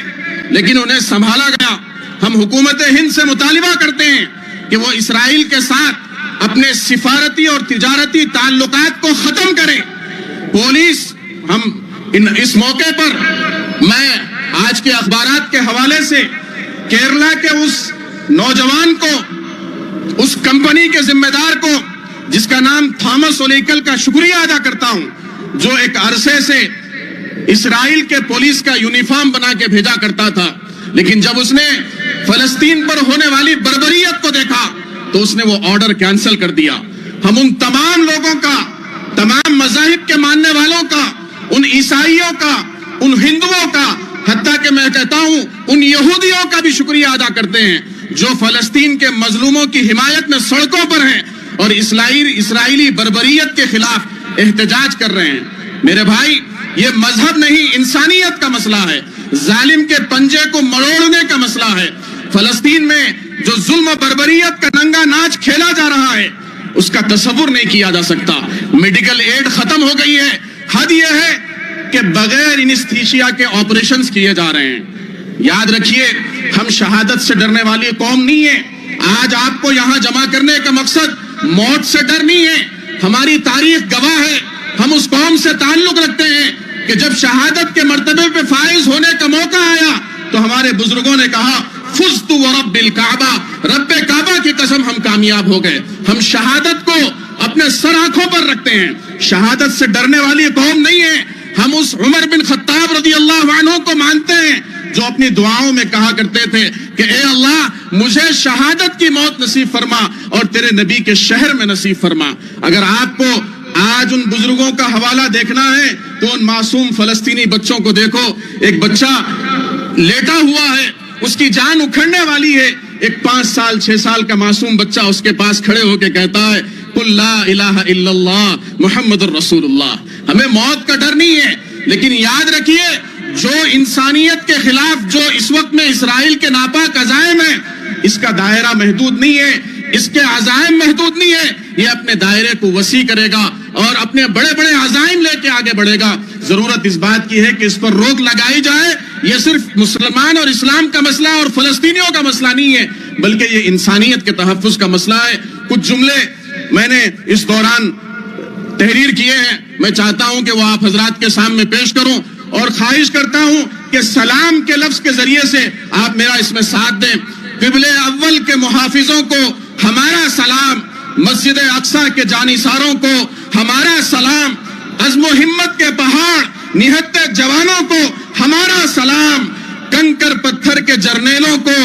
لیکن انہیں سنبھالا گیا. ہم حکومت ہند سے مطالبہ کرتے ہیں کہ وہ اسرائیل کے ساتھ اپنے سفارتی اور تجارتی تعلقات کو ختم کریں. پولیس اس موقع پر میں آج کے اخبارات کے حوالے سے کیرلا کے اس نوجوان کو، اس کمپنی کے ذمہ دار کو جس کا نام تھامس اولیکل کا شکریہ ادا کرتا ہوں، جو ایک عرصے سے اسرائیل کے پولیس کا یونیفارم بنا کے بھیجا کرتا تھا، لیکن جب اس نے فلسطین پر ہونے والی بربریت کو دیکھا تو اس نے وہ آرڈر کینسل کر دیا. ہم ان تمام لوگوں کا، تمام مذاہب کے ماننے والوں کا، ان عیسائیوں کا، ان ہندوؤں کا، حتیٰ کہ میں کہتا ہوں ان یہودیوں کا بھی شکریہ ادا کرتے ہیں جو فلسطین کے مظلوموں کی حمایت میں سڑکوں پر ہیں اور اسرائیلی بربریت کے خلاف احتجاج کر رہے ہیں. میرے بھائی، یہ مذہب نہیں، انسانیت کا مسئلہ ہے. ظالم کے پنجے کو مروڑنے کا مسئلہ ہے. فلسطین میں جو ظلم و بربریت کا ننگا ناچ کھیلا جا رہا ہے اس کا تصور نہیں کیا جا سکتا. میڈیکل ایڈ ختم ہو گئی ہے. حد یہ ہے کہ بغیر انستھیشیا کے آپریشنز کیے جا رہے ہیں. یاد رکھیے، ہم شہادت سے ڈرنے والی قوم نہیں ہے. آج آپ کو یہاں جمع کرنے کا مقصد موت سے ڈر نہیں ہے. ہماری تاریخ گواہ ہے. ہم اس قوم سے تعلق رکھتے ہیں کہ جب شہادت کے مرتبے پہ فائز ہونے کا موقع آیا تو ہمارے بزرگوں نے کہا فزت ورب الکعبہ، رب کعبہ کی قسم ہم کامیاب ہو گئے. ہم شہادت کو اپنے سر آنکھوں پر رکھتے ہیں. شہادت سے ڈرنے والی قوم نہیں ہے. ہم اس عمر بن خطاب رضی اللہ عنہ کو مانتے ہیں جو اپنی دعاؤں میں کہا کرتے تھے کہ اے اللہ مجھے شہادت کی موت نصیب فرما اور تیرے نبی کے شہر میں نصیب فرما. اگر آپ کو آج ان بزرگوں کا حوالہ دیکھنا ہے تو ان معصوم فلسطینی بچوں کو دیکھو. ایک بچہ لیٹا ہوا ہے، اس کی جان اکھڑنے والی ہے. ایک 5 سال 6 سال کا معصوم بچہ اس کے پاس کھڑے ہو کے کہتا ہے قل لا الہ الا اللہ محمد الرسول اللہ. ہمیں موت کا ڈر نہیں ہے، لیکن یاد رکھیے جو انسانیت کے خلاف جو اس وقت میں اسرائیل کے ناپاک عزائم ہیں اس کا دائرہ محدود نہیں ہے، اس کے عزائم محدود نہیں ہے. یہ اپنے دائرے کو وسیع کرے گا اور اپنے بڑے بڑے عزائم لے کے آگے بڑھے گا. ضرورت اس بات کی ہے کہ اس پر روک لگائی جائے. یہ صرف مسلمان اور اسلام کا مسئلہ اور فلسطینیوں کا مسئلہ نہیں ہے، بلکہ یہ انسانیت کے تحفظ کا مسئلہ ہے. کچھ جملے میں نے اس دوران تحریر کیے ہیں، میں چاہتا ہوں کہ وہ آپ حضرات کے سامنے پیش کروں اور خواہش کرتا ہوں کہ سلام کے لفظ کے ذریعے سے آپ میرا اس میں ساتھ دیں. قبلہ اول کے محافظوں کو ہمارا سلام، مسجد اقصی کے جانثاروں کو ہمارا سلام، عزم و ہمت کے پہاڑ نہتے جوانوں کو ہمارا سلام، کنکر پتھر کے جرنیلوں کو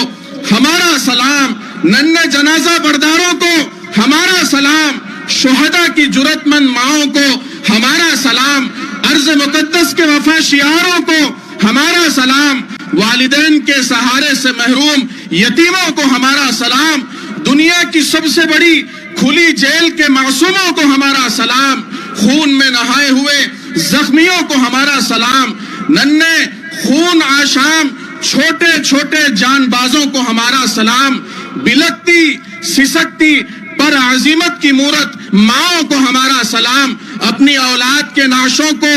ہمارا سلام، ننھے جنازہ برداروں کو ہمارا سلام، شہداء کی جرت مند ماؤں کو ہمارا سلام، ارض مقدس کے وفا شعاروں کو ہمارا سلام، والدین کے سہارے سے محروم یتیموں کو ہمارا سلام، دنیا کی سب سے بڑی کھلی جیل کے معصوموں کو ہمارا سلام، خون میں نہائے ہوئے زخمیوں کو ہمارا سلام، ننھے خون آشام چھوٹے چھوٹے جان بازوں کو ہمارا سلام، بلکتی سسکتی پر عظیمت کی مورت ماؤں کو ہمارا سلام، اپنی اولاد کے نعشوں کو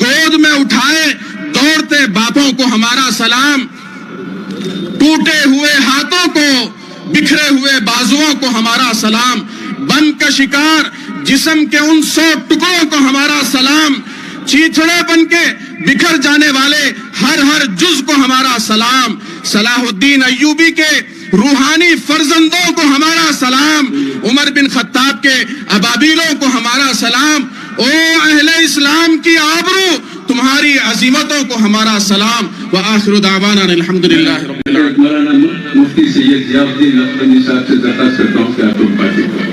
گود میں اٹھائے دوڑتے باپوں کو ہمارا سلام، ٹوٹے ہوئے ہاتھوں کو بکھرے ہوئے بازوؤں کو ہمارا سلام، بن کا شکار جسم کے ان 100 ٹکڑوں کو ہمارا سلام، چیچڑے بن کے بکھر جانے والے ہر جز کو ہمارا سلام، صلاح الدین ایوبی کے روحانی فرزندوں کو ہمارا سلام، عمر بن خطاب کے ابابیلوں کو ہمارا سلام، او اہل اسلام کی آبرو تمہاری عظیمتوں کو ہمارا سلام، وآخر دعوانا الحمدللہ رب العالمین۔ مولانا مفتی سید ضیاء الدین لکھنوی صاحب سے درخواست کرتا ہوں کہ آپ کو باتیں کریں۔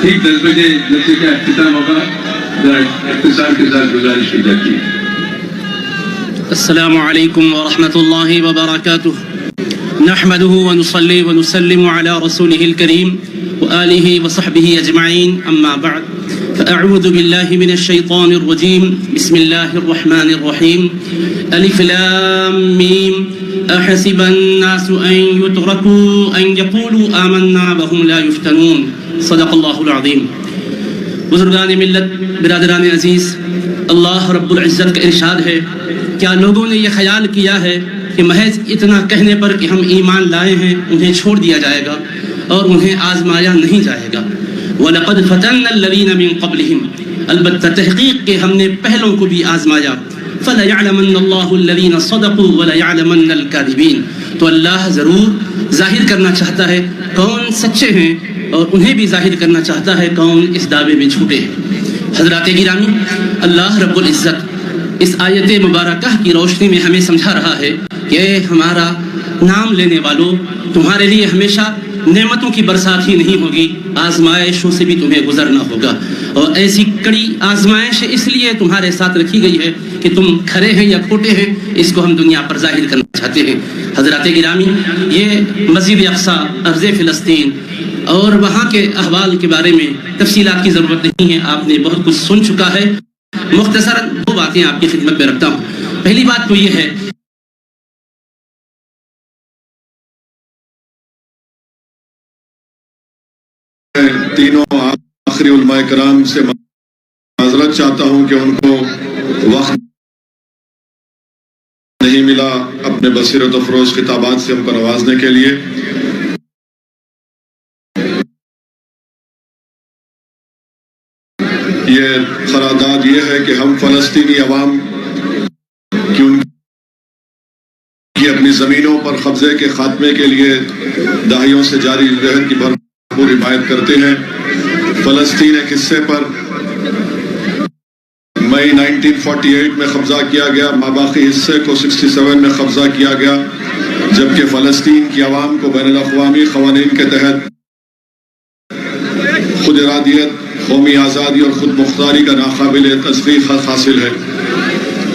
ٹھیک 10 بجے جلسے کا اختتام ہوگا، ذرا اختصار کے ساتھ گزارش کی جاتی ہے۔ السلام علیکم ورحمۃ اللہ وبرکاتہ، نحمده ونصلي ونسلم على رسوله الكريم وآله وصحبه أجمعين، أما بعد فأعوذ بالله من الشيطان الرجيم، بسم الله الرحمن الرحيم، ألف لام ميم، أحسب الناس أن يتركوا أن يقولوا آمنا وهم لا يفتنون، صدق الله العظيم۔ بزرگان ملت، برادران عزیز، اللہ رب العزت کا ارشاد ہے، کیا لوگوں نے یہ خیال کیا ہے کہ محض اتنا کہنے پر کہ ہم ایمان لائے ہیں انہیں چھوڑ دیا جائے گا اور انہیں آزمایا نہیں جائے گا؟ وَلَقَدْ فَتَنَّ الَّذِينَ مِن قَبْلِهِمْ، البتہ تحقیق کہ ہم نے پہلوں کو بھی آزمایا، فَلَيَعْلَمَنَّ اللَّهُ الَّذِينَ صَدَقُوا وَلَيَعْلَمَنَّ الْكَاذِبِينَ، تو اللہ ضرور ظاہر کرنا چاہتا ہے کون سچے ہیں اور انہیں بھی ظاہر کرنا چاہتا ہے کون اس دعوے میں جھوٹے ہیں۔ حضرات گرامی، اللہ رب العزت اس آیت مبارکہ کی روشنی میں ہمیں سمجھا رہا ہے کہ ہمارا نام لینے والوں، تمہارے لیے ہمیشہ نعمتوں کی برسات ہی نہیں ہوگی، آزمائشوں سے بھی تمہیں گزرنا ہوگا، اور ایسی کڑی آزمائش اس لیے تمہارے ساتھ رکھی گئی ہے کہ تم کھرے ہیں یا کھوٹے ہیں، اس کو ہم دنیا پر ظاہر کرنا چاہتے ہیں۔ حضرات گرامی، یہ مسجد اقصیٰ، ارض فلسطین اور وہاں کے احوال کے بارے میں تفصیلات کی ضرورت نہیں ہے، آپ نے بہت کچھ سن چکا ہے۔ مختصر 2 باتیں آپ کی خدمت میں رکھتا ہوں۔ پہلی بات تو یہ ہے تینوں آخری علماء کرام سے معذرت چاہتا ہوں کہ ان کو وقت نہیں ملا اپنے بصیرت افروز خطابات سے ہم کو نوازنے کے لیے۔ یہ قرارداد یہ ہے کہ ہم فلسطینی عوام کی ان کی اپنی زمینوں پر قبضے کے خاتمے کے لیے دہائیوں سے جاری جہد کی بھرپور حمایت کرتے ہیں۔ فلسطین ایک حصے پر مئی 1948 میں قبضہ کیا گیا، ماباقی حصے کو 67 میں قبضہ کیا گیا، جبکہ فلسطین کی عوام کو بین الاقوامی قوانین کے تحت خود ارادیت، قومی آزادی اور خود مختاری کا ناقابل تصدیق حق حاصل ہے۔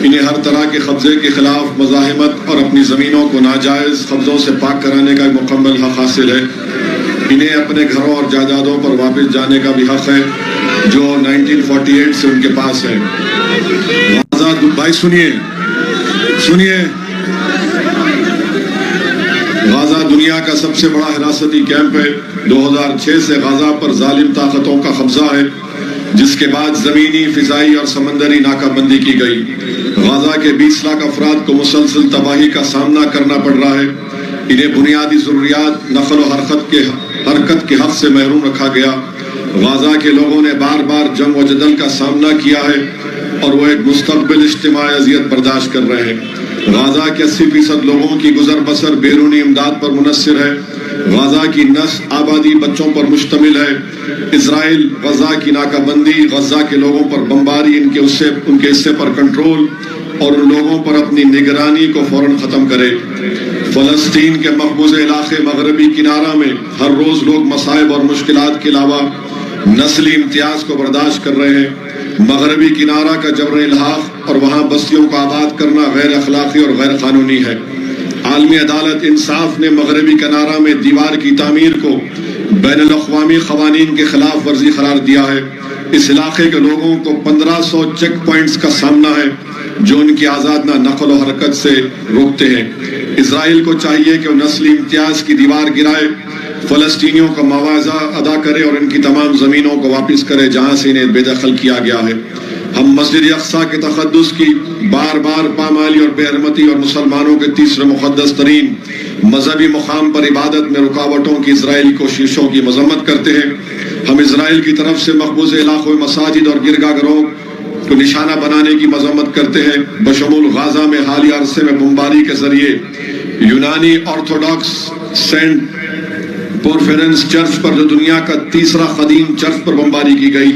انہیں ہر طرح کے قبضے کے خلاف مزاحمت اور اپنی زمینوں کو ناجائز قبضوں سے پاک کرانے کا مکمل حق حاصل ہے۔ انہیں اپنے گھروں اور جائیدادوں پر واپس جانے کا بھی حق ہے جو 1948 سے ان کے پاس ہے۔ آزاد بھائی سنیے غزہ دنیا کا سب سے بڑا حراستی کیمپ ہے۔ 2006 سے غزہ پر ظالم طاقتوں کا قبضہ ہے، جس کے بعد زمینی، فضائی اور سمندری ناکہ بندی کی گئی۔ غزہ کے 20 لاکھ افراد کو مسلسل تباہی کا سامنا کرنا پڑ رہا ہے۔ انہیں بنیادی ضروریات، نقل و حرکت کے حق سے محروم رکھا گیا۔ غزہ کے لوگوں نے بار بار جنگ و جدل کا سامنا کیا ہے اور وہ ایک مستقبل اجتماعی اذیت برداشت کر رہے ہیں۔ غزہ کے 80% لوگوں کی گزر بسر بیرونی امداد پر منحصر ہے۔ غزہ کی نسل آبادی بچوں پر مشتمل ہے۔ اسرائیل غزہ کی ناکہ بندی، غزہ کے لوگوں پر بمباری، ان کے حصے پر کنٹرول اور ان لوگوں پر اپنی نگرانی کو فوراً ختم کرے۔ فلسطین کے مقبوض علاقے مغربی کنارہ میں ہر روز لوگ مصائب اور مشکلات کے علاوہ نسلی امتیاز کو برداشت کر رہے ہیں۔ مغربی کنارہ کا جبر الحاق اور وہاں بستیوں کو آباد کرنا غیر اخلاقی اور غیر قانونی ہے۔ عالمی عدالت انصاف نے مغربی کنارہ میں دیوار کی تعمیر کو بین الاقوامی قوانین کے خلاف ورزی قرار دیا ہے۔ اس علاقے کے لوگوں کو 1500 چیک پوائنٹس کا سامنا ہے جو ان کی آزادانہ نقل و حرکت سے روکتے ہیں۔ اسرائیل کو چاہیے کہ وہ نسلی امتیاز کی دیوار گرائے، فلسطینیوں کا معاوضہ ادا کرے اور ان کی تمام زمینوں کو واپس کرے جہاں سے انہیں بے دخل کیا گیا ہے۔ ہم مسجد اقصیٰ کے تقدس کی بار بار پامالی اور بے حرمتی اور مسلمانوں کے تیسرے مقدس ترین مذہبی مقام پر عبادت میں رکاوٹوں کی اسرائیلی کوششوں کی مذمت کرتے ہیں۔ ہم اسرائیل کی طرف سے مقبوض علاقوں میں مساجد اور گرجا گھروں کو نشانہ بنانے کی مذمت کرتے ہیں، بشمول غازہ میں حالیہ عرصے میں بمباری کے ذریعے یونانی آرتھوڈاکس سینٹ پورفیرنس چرچ پر جو دنیا کا تیسرا قدیم چرچ پر بمباری کی گئی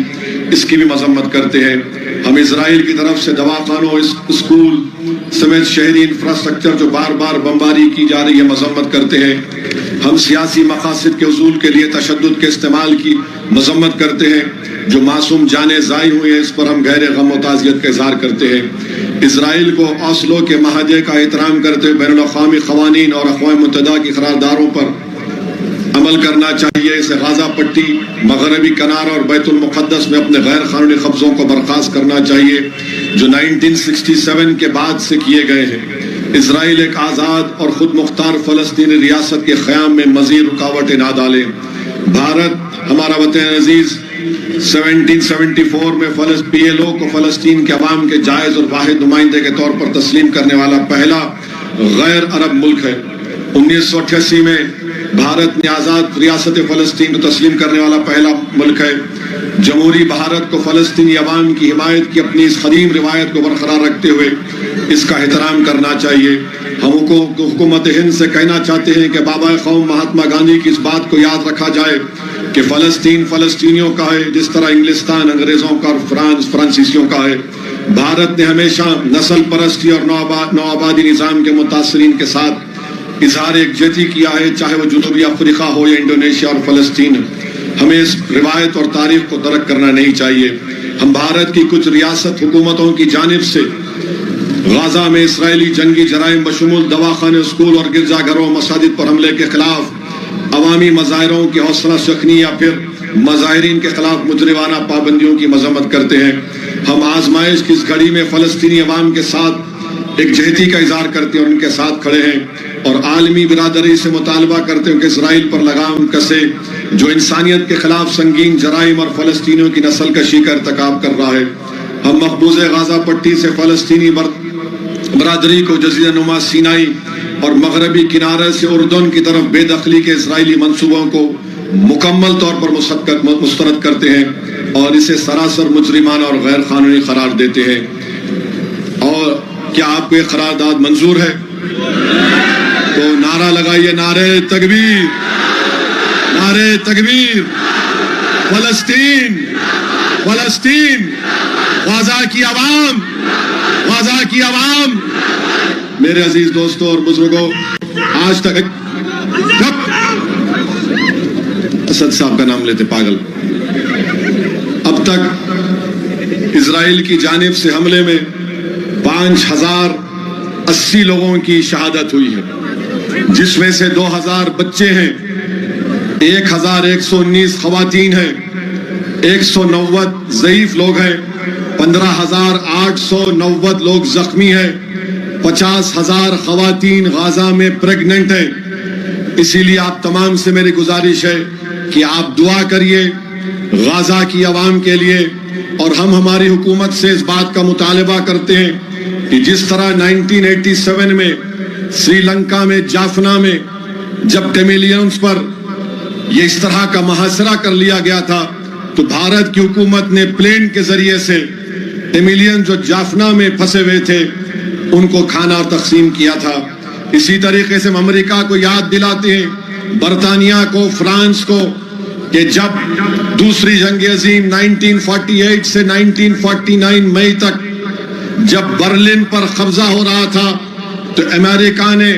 اس کی بھی مذمت کرتے ہیں۔ ہم اسرائیل کی طرف سے دواخانوں، اسکول سمیت شہری انفراسٹرکچر جو بار بار بمباری کی جا رہی ہے مذمت کرتے ہیں۔ ہم سیاسی مقاصد کے حصول کے لیے تشدد کے استعمال کی مذمت کرتے ہیں، جو معصوم جانیں ضائع ہوئی ہیں اس پر ہم گہرے غم و تعزیت کا اظہار کرتے ہیں۔ اسرائیل کو اوسلو کے معاہدے کا احترام کرتے ہوئے بین الاقوامی قوانین اور اقوام متحدہ کی قراردادوں پر عمل کرنا چاہیے۔ اسے غازہ پٹی، مغربی کنارہ اور بیت المقدس میں اپنے غیر قانونی قبضوں کو برخاست کرنا چاہیے جو 1967 کے بعد سے کیے گئے ہیں۔ اسرائیل ایک آزاد اور خود مختار فلسطینی ریاست کے قیام میں مزید رکاوٹیں نہ ڈالے۔ بھارت ہمارا وطن عزیز 1774 میں PLO کو فلسطین کے عوام کے جائز اور واحد نمائندے کے طور پر تسلیم کرنے والا پہلا غیر عرب ملک ہے۔ 1988 میں بھارت نے آزاد ریاست فلسطین کو تسلیم کرنے والا پہلا ملک ہے۔ جمہوری بھارت کو فلسطینی عوام کی حمایت کی اپنی اس قدیم روایت کو برقرار رکھتے ہوئے اس کا احترام کرنا چاہیے۔ ہم حکومت ہند سے کہنا چاہتے ہیں کہ بابا قوم مہاتما گاندھی کی اس بات کو یاد رکھا جائے کہ فلسطین فلسطینیوں کا ہے جس طرح انگلستان انگریزوں کا اور فرانس فرانسیسیوں کا ہے۔ بھارت نے ہمیشہ نسل پرستی اور نوآبادی نظام کے متاثرین کے ساتھ اظہار یکجہتی کیا ہے، چاہے وہ جنوبی افریقہ ہو یا انڈونیشیا اور فلسطین۔ ہمیں اس روایت اور تاریخ کو ترک کرنا نہیں چاہیے۔ ہم بھارت کی کچھ ریاست حکومتوں کی جانب سے غازہ میں اسرائیلی جنگی جرائم بشمول دواخانے، اسکول اور گرجا گھروں، مساجد پر حملے کے خلاف عوامی مظاہروں کی حوصلہ شکنی یا پھر مظاہرین کے خلاف مجرمانہ پابندیوں کی مذمت کرتے ہیں۔ ہم آزمائش کی اس گھڑی میں فلسطینی عوام کے ساتھ یکجہتی کا اظہار کرتے ہیں اور ان کے ساتھ کھڑے ہیں اور عالمی برادری سے مطالبہ کرتے ہیں کہ اسرائیل پر لگام کسے جو انسانیت کے خلاف سنگین جرائم اور فلسطینیوں کی نسل کشی کا ارتکاب کر رہا ہے۔ ہم مقبوض غازہ پٹی سے فلسطینی برادری کو جزیرہ نما سینائی اور مغربی کنارے سے اردن کی طرف بے دخلی کے اسرائیلی منصوبوں کو مکمل طور پر مسترد کرتے ہیں اور اسے سراسر مجرمانہ اور غیر قانونی قرار دیتے ہیں۔ اور کیا آپ کو یہ قرارداد منظور ہے؟ تو نعرہ لگائیے، نعرہ تکبیر، نعرہ تکبیر۔ فلسطین، فلسطین، غازہ کی عوام، غازہ کی عوام۔ میرے عزیز دوستوں اور بزرگوں، آج تک اسد صاحب کا نام لیتے پاگل، اب تک اسرائیل کی جانب سے حملے میں 5080 لوگوں کی شہادت ہوئی ہے، جس میں سے 2000 بچے ہیں، 1119 خواتین ہیں، 190 ضعیف لوگ ہیں، 15890 لوگ زخمی ہیں، 50,000 خواتین غازہ میں پریگننٹ ہیں۔ اسی لیے آپ تمام سے میری گزارش ہے کہ آپ دعا کریے غازہ کی عوام کے لیے، اور ہم ہماری حکومت سے اس بات کا مطالبہ کرتے ہیں کہ جس طرح 1987 میں سری لنکا میں جافنا میں جب ٹیمیلینز پر یہ اس طرح کا محاصرہ کر لیا گیا تھا تو بھارت کی حکومت نے پلین کے ذریعے سے ٹیمیلین جو جافنا میں پھنسے ہوئے تھے ان کو کھانا تقسیم کیا تھا۔ اسی طریقے سے ہم امریکہ کو یاد دلاتے ہیں، برطانیہ کو، فرانس کو، کہ جب دوسری جنگ عظیم 1948 سے 1949 مئی تک جب برلن پر قبضہ ہو رہا تھا تو امریکہ نے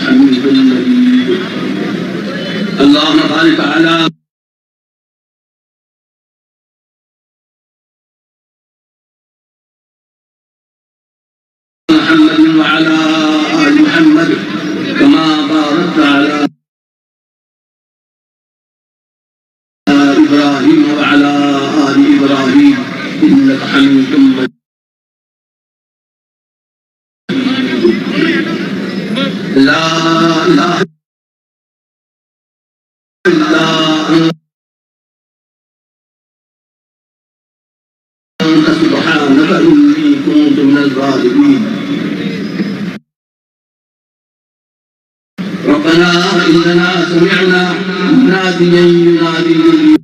حميد مجيد اللهم بارك على محمد وعلى آل محمد كما باركت على إبراهيم وعلى آل إبراهيم إنك حميد مجيد لا إله إلا أنت سبحانك إني كنت من الظالمين ربنا إننا سمعنا مناديا ينادي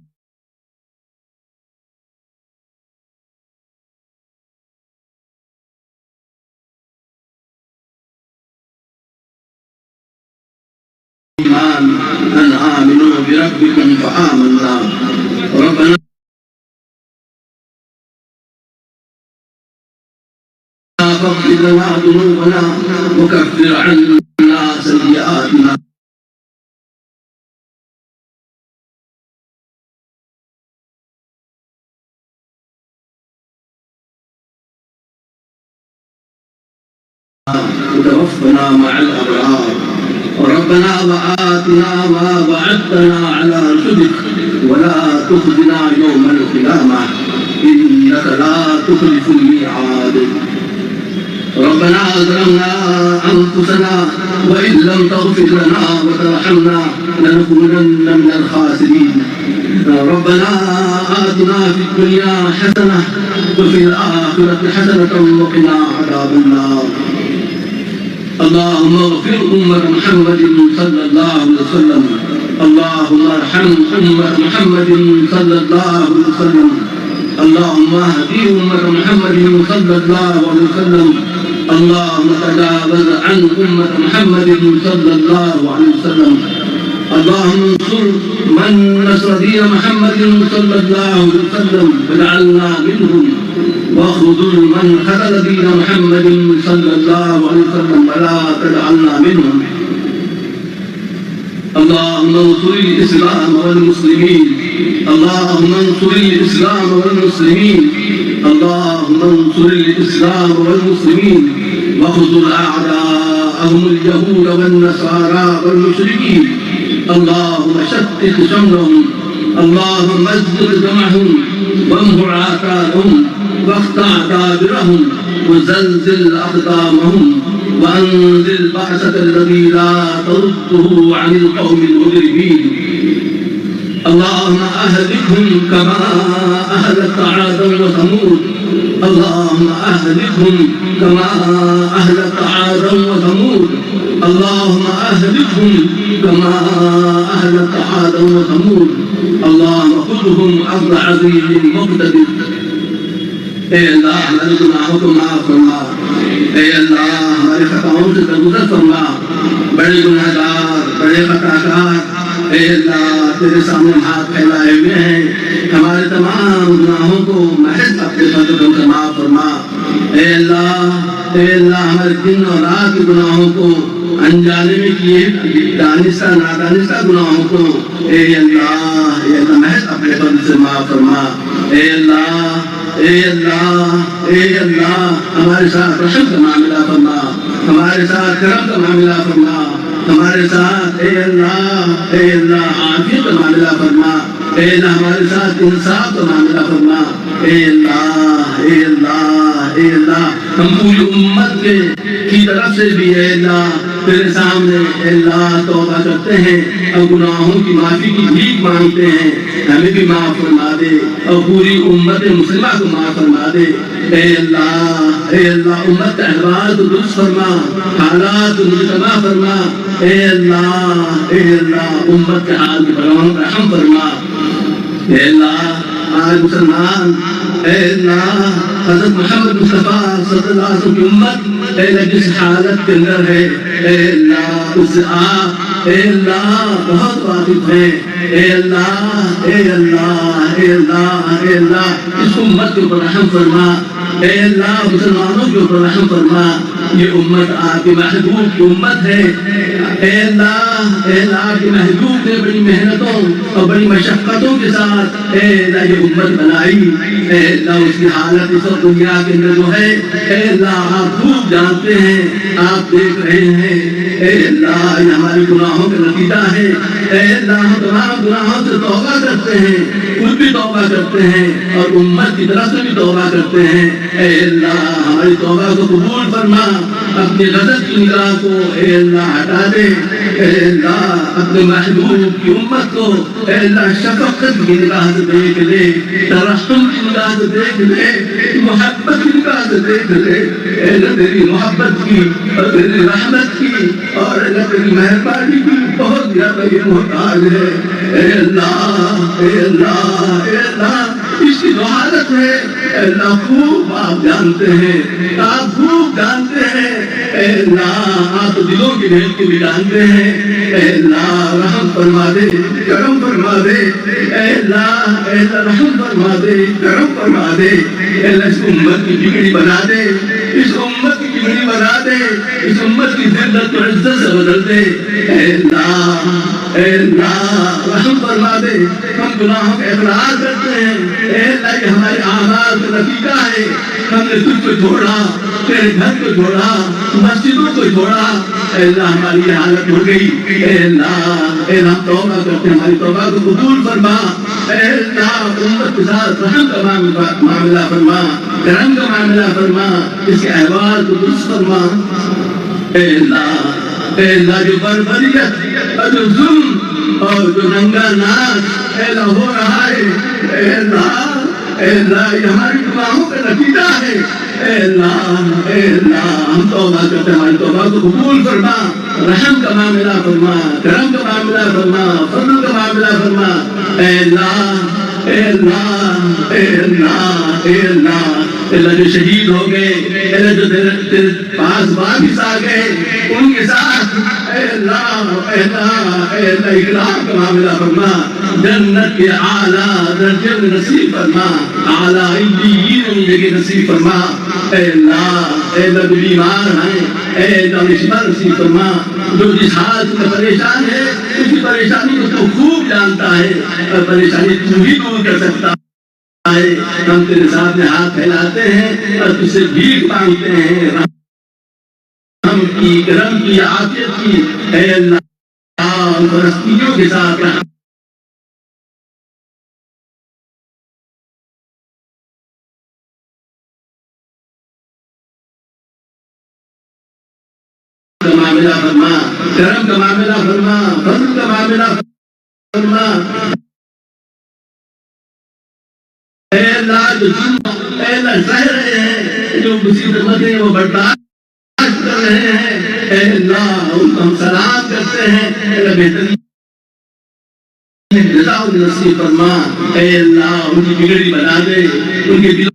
أن آمنوا بربكم فآمنا ربنا فاغفر لنا ذنوبنا وكفر عنا سيئاتنا وتوفنا مع الأبرار ربنا وآتنا ما وعدتنا على رسلك ولا تخزنا يوم القيامة إنك لا تخلف الميعاد ربنا ظلمنا أنفسنا وإن لم تغفر لنا وترحمنا لنكونن من الخاسرين ربنا آتنا في الدنيا حسنة وفي الآخرة حسنة وقنا عذاب النار اللهم اغفر أمة محمد صلى الله عليه وسلم اللهم ارحم أمة محمد صلى الله عليه وسلم اللهم اهدي أمة محمد صلى الله عليه وسلم اللهم تجاوز عن أمة محمد صلى الله عليه وسلم اللهم انصر من ومن نصر دين محمد صلى الله عليه وسلم فجعلنا منهم واخذل من خذل دين محمد صلى الله عليه وسلم ولا تجعلنا منهم. اللهم انصر الإسلام والمسلمين، اللهم انصر الإسلام والمسلمين، اللهم انصر الإسلام والمسلمين واخذل أعداءهم اليهود والنصارى والمشركين. اللهم شتت شملهم، اللهم مزق جمعهم وامهر عتادهم واقطع دابرهم وزلزل أقدامهم وأنزل بعثة الذي لا ترده عن القوم المجرمين. اللهم أهلكهم كما أهلكت عادا وثمود، اللهم أهلكهم كما أهلكت عادا وثمود، اللهم أهلكهم كما أهلكت عادا وثمود. اللهم خذهم أخذ عزيز مقتدر. اے اللہ ہمارے گناہوں کو معاف فرما، اے اللہ ہمارے خطاؤں سے درگزر فرما. بڑے گناہ گار، بڑے خطا کار، اے اللہ تیرے سامنے ہاتھ پھیلائے ہوئے ہیں، ہمارے تمام گناہوں کو محض اپنے فضل سے معاف فرما. اے اللہ ہمارے دن اور رات کے گناہوں کو انجانے میں کیے دانستہ نادانستہ گناہوں کو اے اللہ محض اپنے فضل سے معاف فرما. اے اللہ ہمارے ساتھ رحم کا معاملہ فرما، ہمارے ساتھ کرم کا معاملہ فرما، ہمارے ساتھ اے اللہ عافیت کا معاملہ فرما. اے اللہ ہمارے ساتھ انصاف کا معاملہ فرما. اے اللہ ہم پوری امت کی طرف سے بھی اے اللہ تیرے سامنے اے اللہ توبہ کرتے ہیں اور گناہوں کی معافی کی بھیک مانگتے ہیں. ہمیں بھی معاف فرما دے اور پوری امت مسلمہ کو معاف فرما دے. اے اللہ امت کا احوال کو درست فرما، حالات کو مجتمع فرما. اے اللہ امت کے حال پر رحم فرما. اے اللہ آج مسلمان اے اللہ حضرت محمد مصطفیٰ صلی اللہ علیہ وسلم کی امت اے اللہ جس حالت کے اندر ہے اے اللہ اس سے آپ اے اللہ بہت واقف ہے. اے اللہ اس امت کے اوپر رحم فرما. اے اللہ مسلمانوں کے اوپر رحم فرما. یہ امت آپ کے محبوب کی امت ہے. اے اللہ آپ کے محبوب نے بڑی محنتوں اور بڑی مشقتوں کے ساتھ اے اللہ یہ امت بنائی. اے اللہ اس کی حالت اس وقت دنیا کے اندر جو ہے اے اللہ آپ خوب جانتے ہیں، آپ دیکھ رہے ہیں. اے اللہ یہ ہمارے گناہوں کا نتیجہ ہے. اے اللہ ہم تمام گناہوں سے توبہ کرتے ہیں، خود بھی توبہ کرتے ہیں اور امت کی طرف سے بھی توبہ کرتے ہیں. اے اللہ ہماری توبہ کو قبول فرما، اپنی غضب کی نگاہ کو اے اللہ ہٹا دے. اے اللہ اپنے محبوب کی امت کو اے اللہ شفقت کی نگاہ سے دیکھ لے، ترحم کی نگاہ سے دیکھ لے، محبت کی نگاہ سے دیکھ لے. اے اللہ تیری محبت کی اور تیری رحمت کی اور اے اللہ تیری مہربانی کی بہت زیادہ یہ محتاج ہے. اے اللہ اس کی جو حالت ہے اے اللہ خوب آپ جانتے ہیں، آپ خوب جانتے ہیں. اے اللہ آپ دلوں کی بھیل کو بھی جانتے ہیں. اے اللہ رحم فرما دے، کرم فرما دے. اے اللہ رحم فرما دے، کرم فرما دے. اے اللہ اس امت کی بگڑی بنا دے، اس امت کی بگڑی بنا دے، اس امت کی ذلت و عزت سے بدل دے. اے اللہ رحم فرما دے. ہم گناہوں کا اقرار کرتے ہیں اے اللہ یہ ہمارے اعمال کا نتیجہ ہے. ہم نے تجھ کو چھوڑا، تیرے گھر کو چھوڑا، مسجدوں کو چھوڑا. اے اللہ ہماری یہ حالت ہو گئی. اے اللہ ہم توبہ کرتے ہیں، ہماری توبہ کو قبول فرما. اے اللہ امت کے ساتھ رحم کا معاملہ فرما، کرم کا معاملہ فرما، اس کے احوال کو درست فرما. اے اللہ جو بربریت اور جو ظلم اور جو ننگا ناچ اے اللہ ہو رہا ہے اے اللہ یہ ہماری گناہوں کا نتیجہ ہے. اے اللہ ہم توبہ کرتے ہیں، ہماری توبہ کو قبول فرما، رحم کا معاملہ فرما، کرم کا معاملہ فرما، فضل کا معاملہ فرما. اے اللہ اللہ جو شہید ہو گئے، اللہ جو تیرے پاس واپس آ گئے، ان کے ساتھ اے اللہ اے اللہ اے اللہ اکرام کا معاملہ فرما، جنت کے اعلیٰ درجے میں نصیب فرما، اعلیٰ علیین میں جگہ نصیب فرما، اے اللہ جو بیمار ہیں اے اللہ شفا نصیب فرما، جو جس حالت میں پریشان ہے اس کی پریشانی کو تو خوب جانتا ہے اور پریشانی تو ہی دور کر سکتا ہے۔ ہم تیرے سامنے ہاتھ پھیلاتے ہیں اور تجھ سے بھیک مانگتے ہیں رحم کی، کرم کی، عافیت کی، اے اللہ فلسطینیوں کے ساتھ معاملہ فرما، کرم کا معاملہ فرما، فضل کا معاملہ فرما، اے اللہ جو اے اللہ سہ رہے ہیں، جو مصیبتیں وہ برداشت کر رہے ہیں، اے اللہ ان کو ہم سلام کرتے ہیں، اے اللہ بہترین جزا نصیب فرما، اے اللہ ان کی بگڑی بنا دے، ان کے دل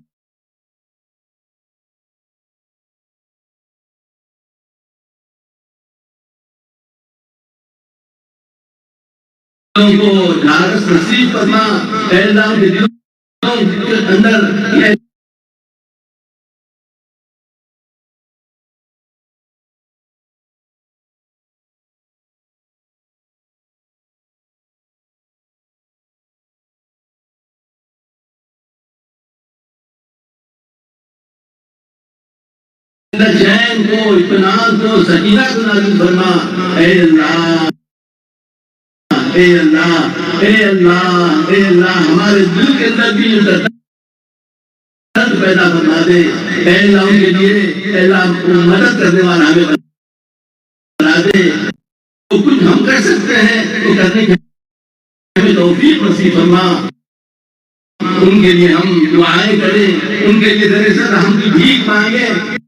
کو ڈھارس نصیب فرما، اے اللہ ان کے دلوں کے اندر چین کو، اطمینان کو، سکینہ کو نازل فرما، اے اللہ اے اللہ اے اللہ اے اللہ ہمارے دل کے اندر بھی درد پیدا فرما دے، اے اللہ ان کے لیے اے اللہ مدد کرنے والا ہمیں بنا دے، جو کچھ ہم کر سکتے ہیں وہ کرنے کی ہمیں توفیق نصیب فرما، ان کے لیے ہم دعائیں کریں، ان کے لیے در اصل ہم کی بھیک مانگیں۔